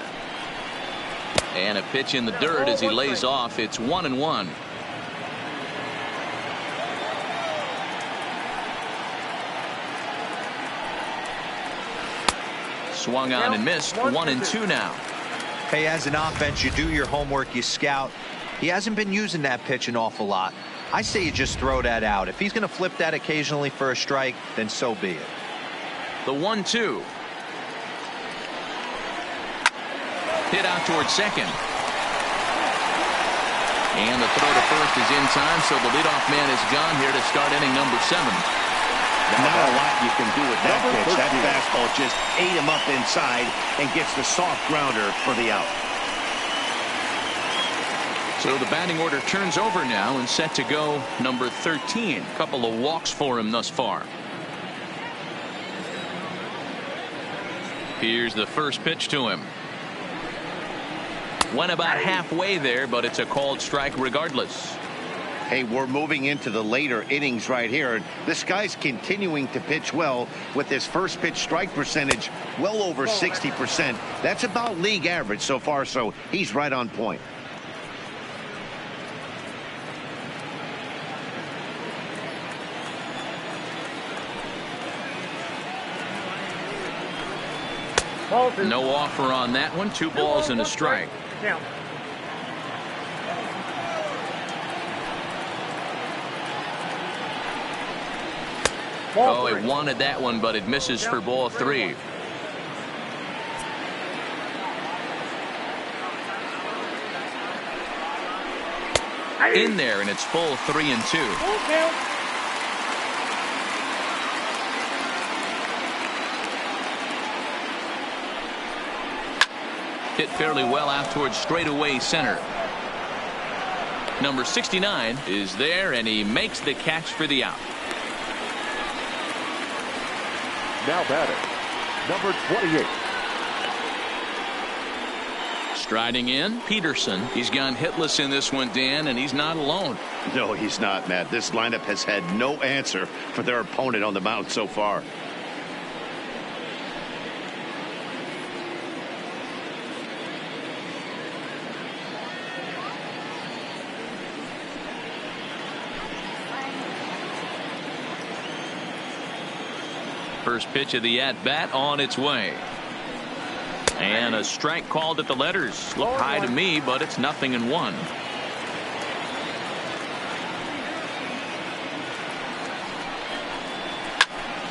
[SPEAKER 1] And a pitch in the dirt as he lays off. It's 1-1. Swung on and missed. 1-2 now.
[SPEAKER 5] Hey, as an offense, you do your homework, you scout. He hasn't been using that pitch an awful lot. I say you just throw that out. If he's going to flip that occasionally for a strike, then so be it.
[SPEAKER 1] The 1-2. Hit out towards second. And the throw to first is in time, so the leadoff man is gone here to start inning number 7.
[SPEAKER 2] Not a lot you can do with that pitch. That fastball just ate him up inside and gets the soft grounder for the out.
[SPEAKER 1] So the batting order turns over now and set to go number 13. Couple of walks for him thus far. Here's the first pitch to him. Went about halfway there, but it's a called strike regardless.
[SPEAKER 2] Hey, we're moving into the later innings right here. This guy's continuing to pitch well with his first pitch strike percentage well over 60%. That's about league average so far, so he's right on point.
[SPEAKER 1] No offer on that one. 2 balls and a strike. Oh, he wanted that one, but it misses for ball 3. In there, and it's full 3-2. Hit fairly well out towards straightaway center. Number 69 is there, and he makes the catch for the out.
[SPEAKER 3] Now batting, number 28.
[SPEAKER 1] Striding in, Peterson. He's gone hitless in this one, Dan, and he's not alone.
[SPEAKER 2] No, he's not, Matt. This lineup has had no answer for their opponent on the mound so far.
[SPEAKER 1] First pitch of the at-bat on its way. And a strike called at the letters. Looked high to me, but it's 0-1.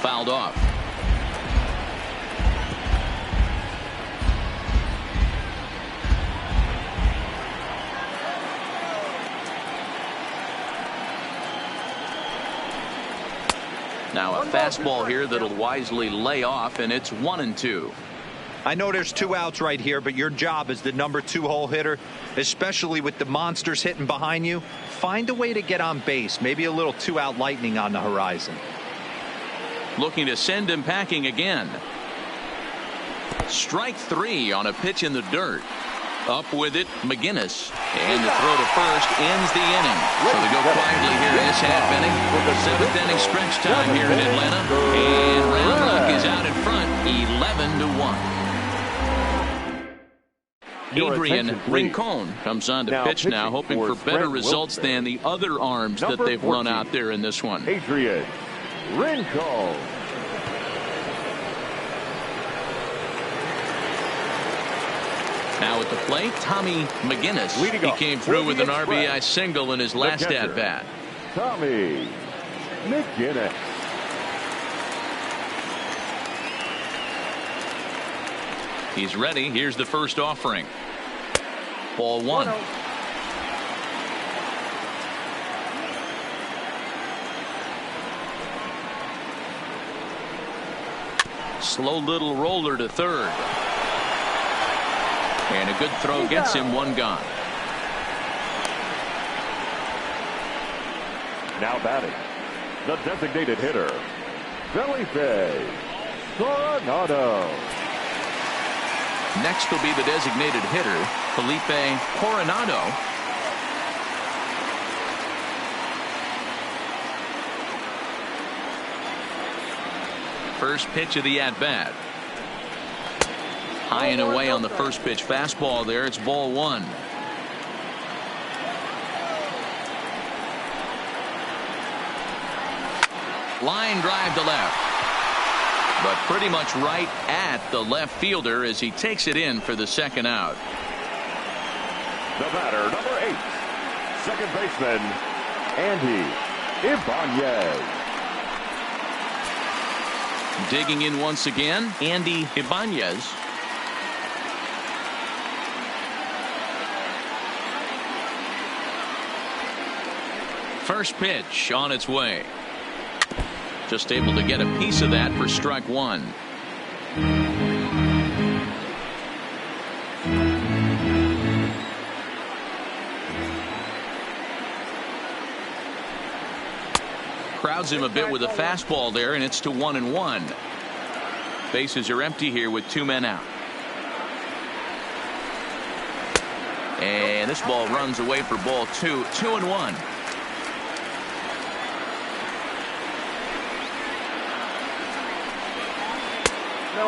[SPEAKER 1] Fouled off. Now a fastball here that'll wisely lay off, and it's 1-2.
[SPEAKER 5] I know there's 2 outs right here, but your job as the number 2 hole hitter, especially with the monsters hitting behind you, find a way to get on base. Maybe a little 2-out lightning on the horizon.
[SPEAKER 1] Looking to send him packing again. Strike 3 on a pitch in the dirt. Up with it, McGinnis. And the throw to first ends the inning. So they go quietly here in this half inning. 7th inning stretch time here in Atlanta. And Round is out in front, 11-1. Adrian Rincon comes on to pitch now, hoping for better results than the other arms that they've run out there in this one.
[SPEAKER 3] Adrian Rincon.
[SPEAKER 1] Now at the plate, Tommy McGinnis. He came through with an RBI single in his last at-bat.
[SPEAKER 3] Tommy McGinnis.
[SPEAKER 1] He's ready. Here's the first offering. Ball 1. Slow little roller to third. And a good throw gets him one gone.
[SPEAKER 3] Now batting, the designated hitter, Felipe Coronado.
[SPEAKER 1] Next will be the designated hitter, Felipe Coronado. First pitch of the at-bat. High and away on the first pitch fastball there. It's ball one. Line drive to left. But pretty much right at the left fielder as he takes it in for the second out.
[SPEAKER 3] The batter, number 8, second baseman, Andy Ibanez.
[SPEAKER 1] Digging in once again, Andy Ibanez. First pitch on its way. Just able to get a piece of that for strike one. Crowds him a bit with a fastball there, and it's to 1-1. Bases are empty here with 2 men out. And this ball runs away for ball 2. 2-1.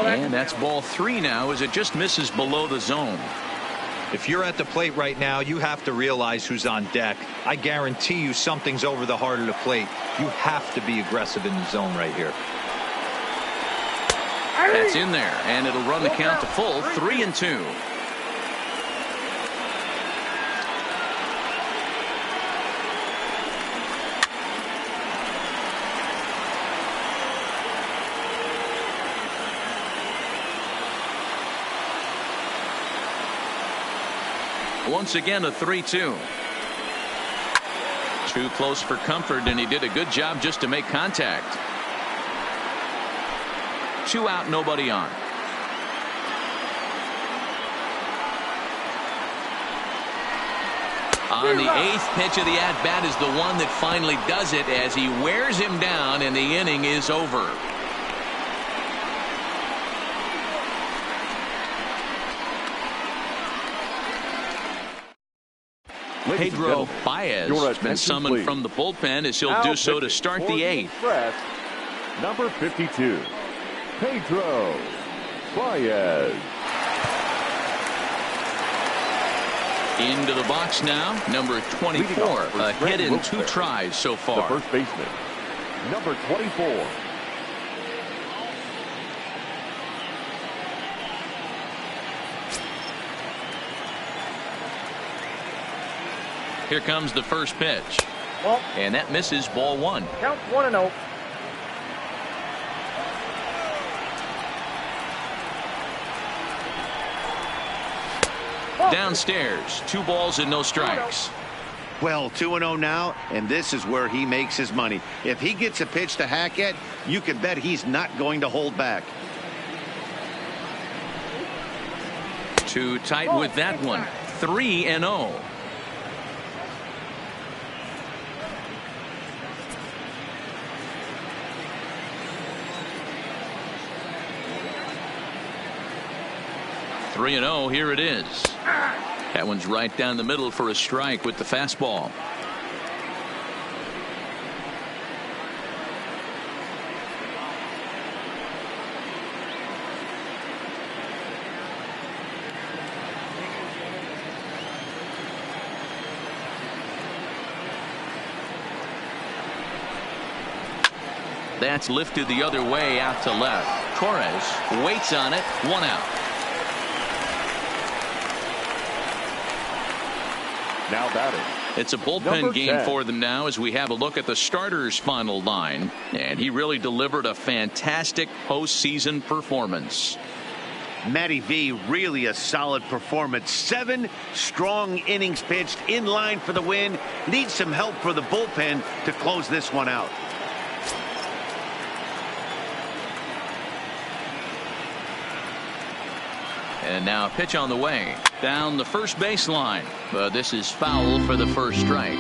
[SPEAKER 1] And that's ball 3 now as it just misses below the zone.
[SPEAKER 5] If you're at the plate right now, you have to realize who's on deck. I guarantee you something's over the heart of the plate. You have to be aggressive in the zone right here.
[SPEAKER 1] That's in there, and it'll run the count to full. 3-2. Once again, a 3-2. Too close for comfort, and he did a good job just to make contact. 2 out, nobody on. On the 8th pitch of the at-bat is the one that finally does it as he wears him down, and the inning is over. Pedro Baez has been summoned
[SPEAKER 3] please.
[SPEAKER 1] from the bullpen as he'll
[SPEAKER 3] Now
[SPEAKER 1] do so to start the 8th.
[SPEAKER 3] Express, number 52, Pedro Baez.
[SPEAKER 1] Into the box now, number 24. A hit in 2 tries so
[SPEAKER 3] The
[SPEAKER 1] far.
[SPEAKER 3] first baseman, number 24.
[SPEAKER 1] Here comes the first pitch. And that misses ball 1.
[SPEAKER 4] Count 1-0.
[SPEAKER 1] Downstairs, 2 balls and no strikes.
[SPEAKER 2] Well, 2-0 now, and this is where he makes his money. If he gets a pitch to hack at, you can bet he's not going to hold back.
[SPEAKER 1] Too tight with that one. 3-0. Here it is. That one's right down the middle for a strike with the fastball. That's lifted the other way out to left. Torres waits on it. 1 out.
[SPEAKER 3] Now batting.
[SPEAKER 1] It's a bullpen game for them now as we have a look at the starters' final line. And he really delivered a fantastic postseason performance.
[SPEAKER 2] Matty V, really a solid performance. 7 strong innings pitched, in line for the win. Needs some help for the bullpen to close this one out.
[SPEAKER 1] And now a pitch on the way down the first baseline, but this is foul for the first strike.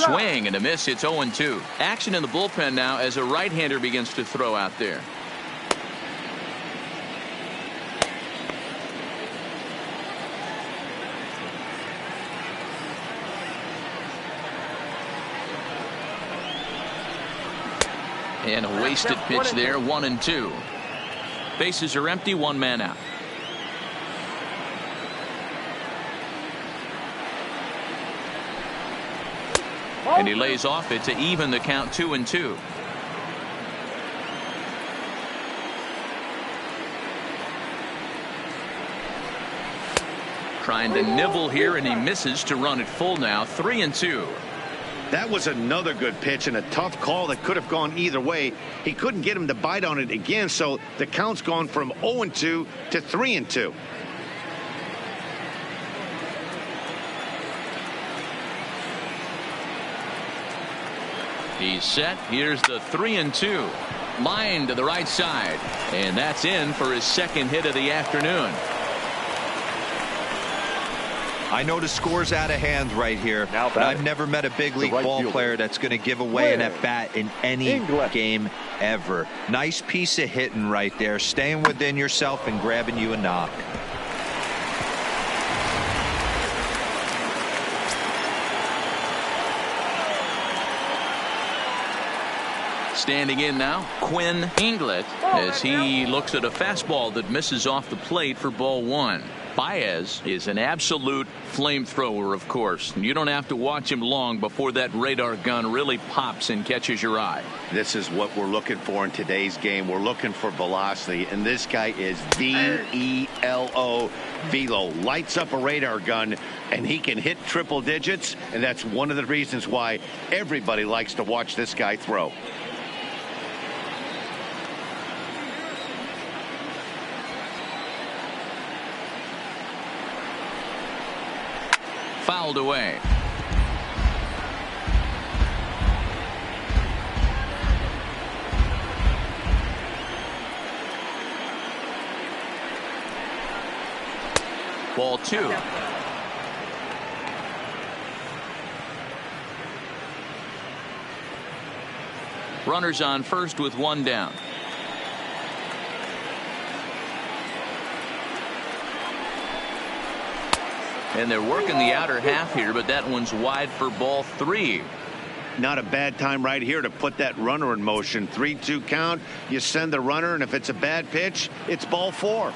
[SPEAKER 1] Swing and a miss. It's 0-2. Action in the bullpen now as a right-hander begins to throw out there. And a wasted pitch there. 1-2. Bases are empty. One man out. And he lays off it to even the count. 2-2. Trying to nibble here, and he misses to run it full now. 3-2.
[SPEAKER 2] That was another good pitch and a tough call that could have gone either way. He couldn't get him to bite on it again, so the count's gone from 0-2 to 3-2.
[SPEAKER 1] He's set. Here's the 3-2. Line to the right side. And that's in for his second hit of the afternoon.
[SPEAKER 5] I know the score's out of hand right here, but I've never met a big league ball player that's going to give away an at-bat in any game ever. Nice piece of hitting right there, staying within yourself and grabbing you a knock.
[SPEAKER 1] Standing in now, Quinn Inglet, as he looks at a fastball that misses off the plate for ball one. Baez is an absolute flamethrower, of course. You don't have to watch him long before that radar gun really pops and catches your eye.
[SPEAKER 2] This is what we're looking for in today's game. We're looking for velocity, and this guy is V-E-L-O, velo. Lights up a radar gun, and he can hit triple digits, and that's one of the reasons why everybody likes to watch this guy throw.
[SPEAKER 1] Fouled away. Ball two. Runners on first with one down. And they're working the outer half here, but that one's wide for ball three.
[SPEAKER 2] Not a bad time right here to put that runner in motion. 3-2 count. You send the runner, and if it's a bad pitch, it's ball four.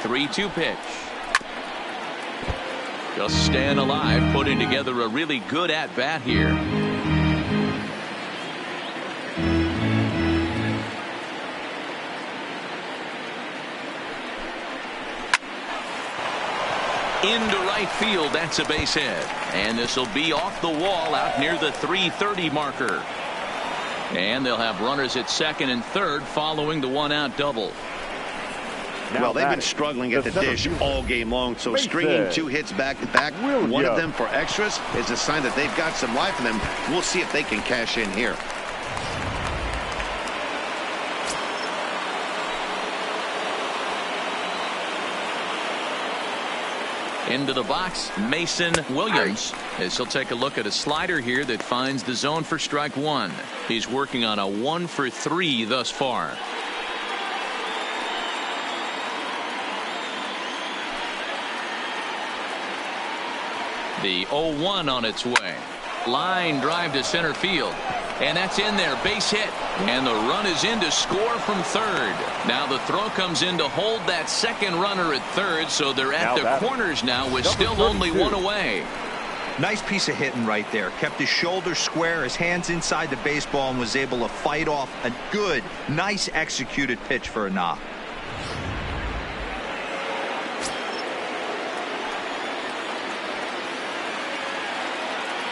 [SPEAKER 1] 3-2 pitch. Just staying alive, putting together a really good at-bat here. Into right field. That's a base hit. And this will be off the wall out near the 330 marker. And they'll have runners at second and third following the one-out double.
[SPEAKER 2] Well, they've been struggling at the dish all game long, so stringing two hits back to back, one of them for extras, is a sign that they've got some life in them. We'll see if they can cash in here.
[SPEAKER 1] Into the box, Mason Williams, as he'll take a look at a slider here that finds the zone for strike one. He's working on a 1-for-3 thus far. The 0-1 on its way. Line drive to center field. And that's in there. Base hit. And the run is in to score from third. Now the throw comes in to hold that second runner at third. So they're at the corners now with still only one away.
[SPEAKER 5] Nice piece of hitting right there. Kept his shoulders square, his hands inside the baseball, and was able to fight off a good, nice executed pitch for a knock.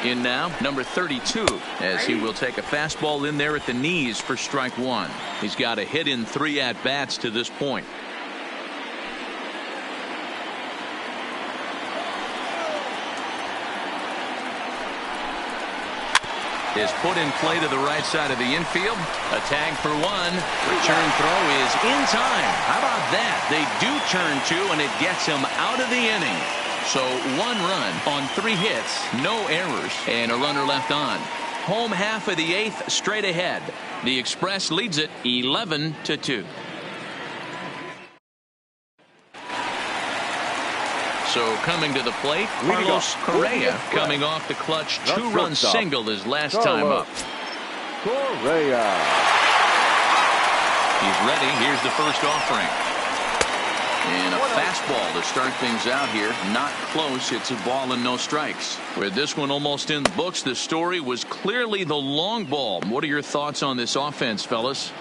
[SPEAKER 1] In now, number 32, as he will take a fastball in there at the knees for strike one. He's got a hit in 3 at-bats to this point. is put in play to the right side of the infield. A tag for one. Return throw is in time. How about that? They do turn two, and it gets him out of the inning. So 1 run on 3 hits, no errors, and a runner left on. Home half of the 8th straight ahead. The Express leads it 11-2. So coming to the plate, Carlos Correa coming off the clutch 2-run single his last time up.
[SPEAKER 3] Correa.
[SPEAKER 1] He's ready. Here's the first offering. And a fastball to start things out here. Not close. It's a ball and no strikes. With this one almost in the books, the story was clearly the long ball. What are your thoughts on this offense, fellas?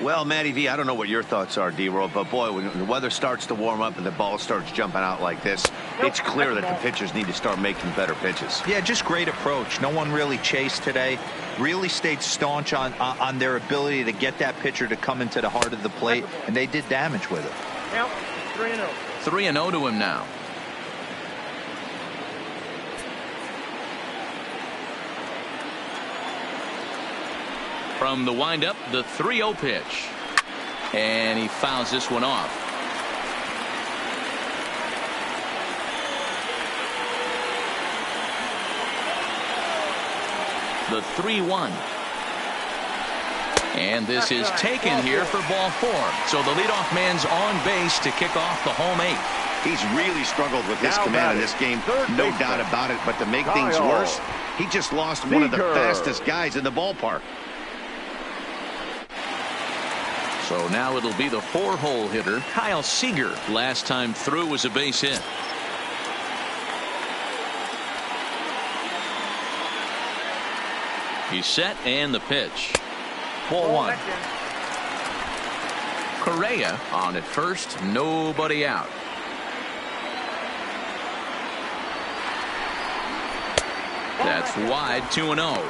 [SPEAKER 2] Well, Matty V, I don't know what your thoughts are, D-Roll, but boy, when the weather starts to warm up and the ball starts jumping out like this, it's clear that the pitchers need to start making better pitches.
[SPEAKER 5] Yeah, just great approach. No one really chased today. Really stayed staunch on their ability to get that pitcher to come into the heart of the plate, and they did damage with it.
[SPEAKER 1] 3-0. 3-0 to him now. From the windup, the 3-0 pitch. And he fouls this one off. The 3-1. And this is taken here for ball 4. So the leadoff man's on base to kick off the home 8th.
[SPEAKER 2] He's really struggled with his command in this game, no doubt about it. But to make things worse, he just lost one of the fastest guys in the ballpark.
[SPEAKER 1] So now it'll be the 4-hole hitter, Kyle Seager. Last time through was a base hit. He's set and the pitch. Ball 1. Correa on at first, nobody out. That's wide, 2-0.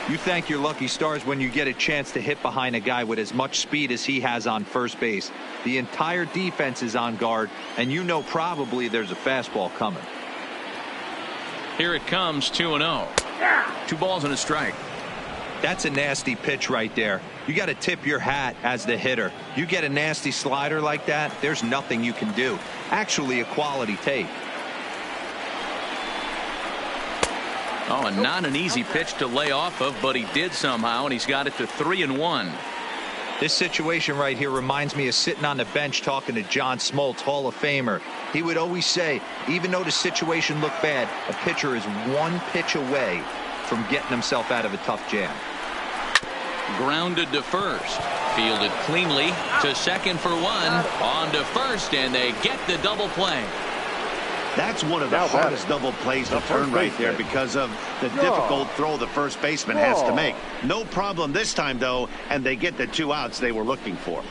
[SPEAKER 5] You thank your lucky stars when you get a chance to hit behind a guy with as much speed as he has on first base. The entire defense is on guard, and you know probably there's a fastball coming.
[SPEAKER 1] Here it comes, 2-0. 2 balls and a strike.
[SPEAKER 5] That's a nasty pitch right there. You got to tip your hat as the hitter. You get a nasty slider like that, there's nothing you can do. Actually a quality take.
[SPEAKER 1] Oh, and not an easy pitch to lay off of, but he did somehow, and he's got it to 3-1.
[SPEAKER 5] This situation right here reminds me of sitting on the bench talking to John Smoltz, Hall of Famer. He would always say, even though the situation looked bad, a pitcher is 1 pitch away from getting himself out of a tough jam.
[SPEAKER 1] Grounded to first. Fielded cleanly to second for 1. On to first, and they get the double play.
[SPEAKER 2] That's one of the hardest double plays to turn right there because of the difficult throw the first baseman has to make. No problem this time, though, and they get the 2 outs they were looking for.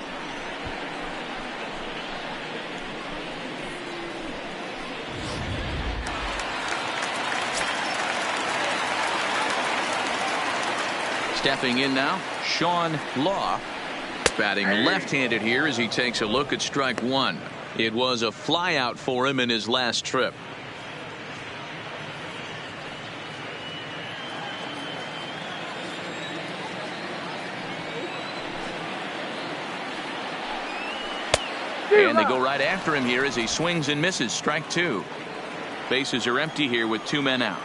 [SPEAKER 1] Stepping in now, Sean Law. Batting left-handed here as he takes a look at strike 1. It was a flyout for him in his last trip. And they go right after him here as he swings and misses. Strike 2. Bases are empty here with 2 men out.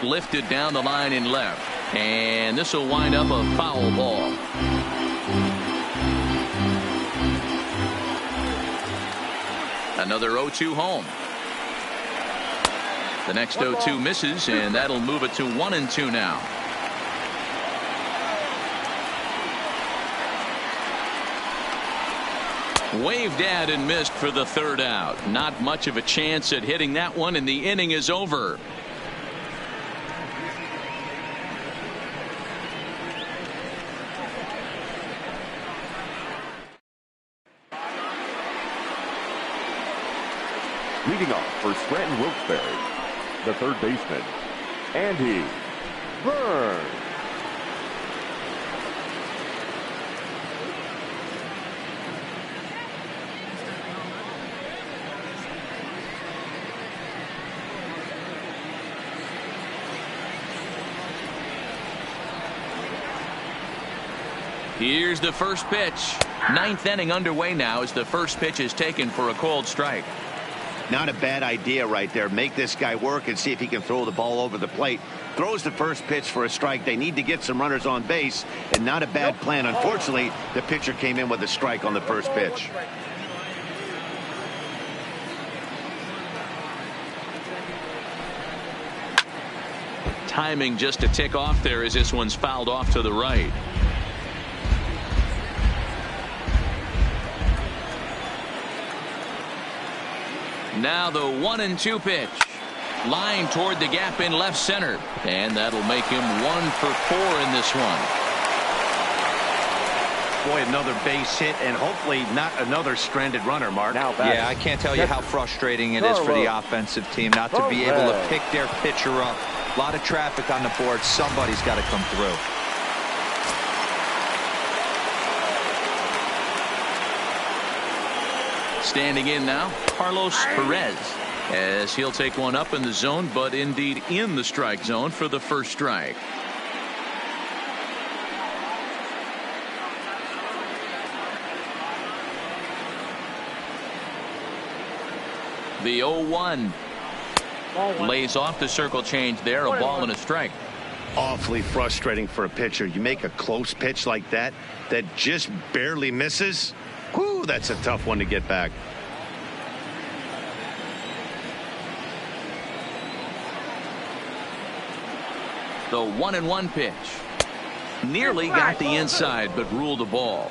[SPEAKER 1] Lifted down the line in left. And this will wind up a foul ball. Another 0-2 home. The next 0-2 misses, and that'll move it to 1-2 now. Waved at and missed for the 3rd out. Not much of a chance at hitting that one, and the inning is over.
[SPEAKER 3] Leading off for Scranton Wilkes-Barre, the 3rd baseman, Andy Burns.
[SPEAKER 1] Here's the first pitch. Ninth inning underway now as the first pitch is taken for a called strike.
[SPEAKER 2] Not a bad idea right there. Make this guy work and see if he can throw the ball over the plate. Throws the first pitch for a strike. They need to get some runners on base, and not a bad plan. Unfortunately, the pitcher came in with a strike on the first pitch.
[SPEAKER 1] Timing just to tick off there as this one's fouled off to the right. Now the 1-2 pitch. Line toward the gap in left center. And that'll make him 1 for 4 in this one.
[SPEAKER 2] Boy, another base hit and hopefully not another stranded runner, Mark.
[SPEAKER 5] Yeah, I can't tell you how frustrating it is for the offensive team not to be able to pick their pitcher up. A lot of traffic on the board. Somebody's got to come through.
[SPEAKER 1] Standing in now, Carlos Perez, as he'll take one up in the zone, but indeed in the strike zone for the first strike. The 0-1 lays off the circle change there. A ball and a strike.
[SPEAKER 2] Awfully frustrating for a pitcher. You make a close pitch like that just barely misses. Whew, that's a tough one to get back.
[SPEAKER 1] The 1-1 pitch. Nearly got the inside, but ruled a ball.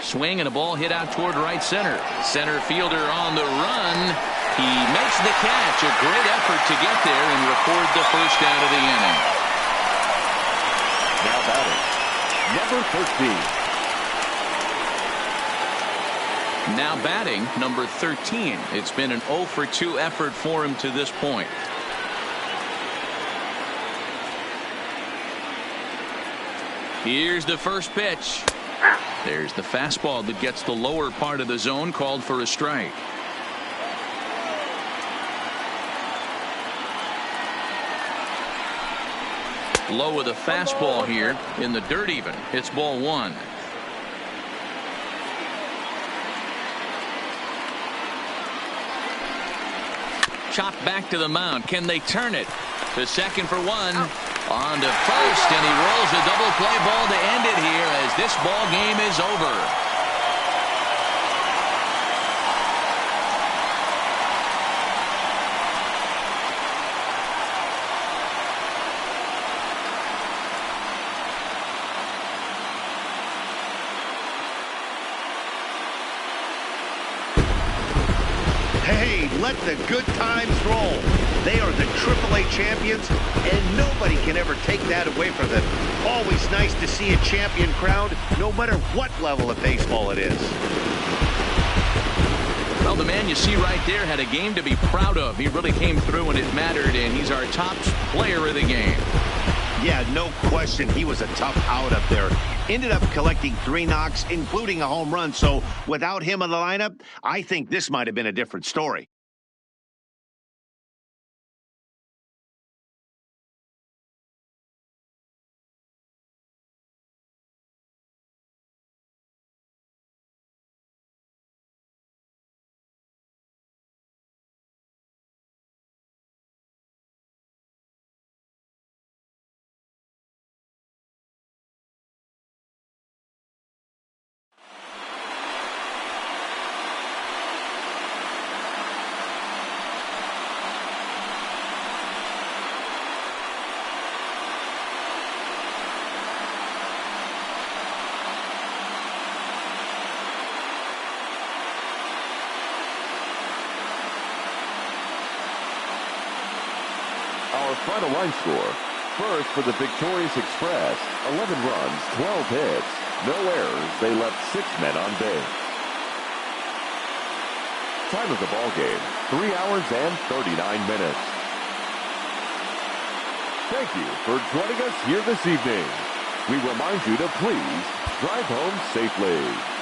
[SPEAKER 1] Swing and a ball hit out toward right center. Center fielder on the run. He makes the catch. A great effort to get there and record the first out of the inning.
[SPEAKER 3] Now batting, number 13.
[SPEAKER 1] Now batting, number 13. It's been an 0 for 2 effort for him to this point. Here's the first pitch. There's the fastball that gets the lower part of the zone, called for a strike. Low with a fastball here in the dirt even. It's ball 1. Chopped back to the mound. Can they turn it? To second for 1. On to first, and he rolls a double play ball to end it here as this ball game is over.
[SPEAKER 2] Hey, let the good times roll. They are the AAA champions, and nobody can ever take that away from them. Always nice to see a champion crowd, no matter what level of baseball it is.
[SPEAKER 1] Well, the man you see right there had a game to be proud of. He really came through when it mattered, and he's our top player of the game.
[SPEAKER 2] Yeah, no question. He was a tough out up there. Ended up collecting 3 knocks, including a home run. So without him in the lineup, I think this might have been a different story.
[SPEAKER 3] Our final line score. First for the victorious Express, 11 runs, 12 hits, no errors. They left 6 men on base. Time of the ball game, 3 hours and 39 minutes. Thank you for joining us here this evening. We remind you to please drive home safely.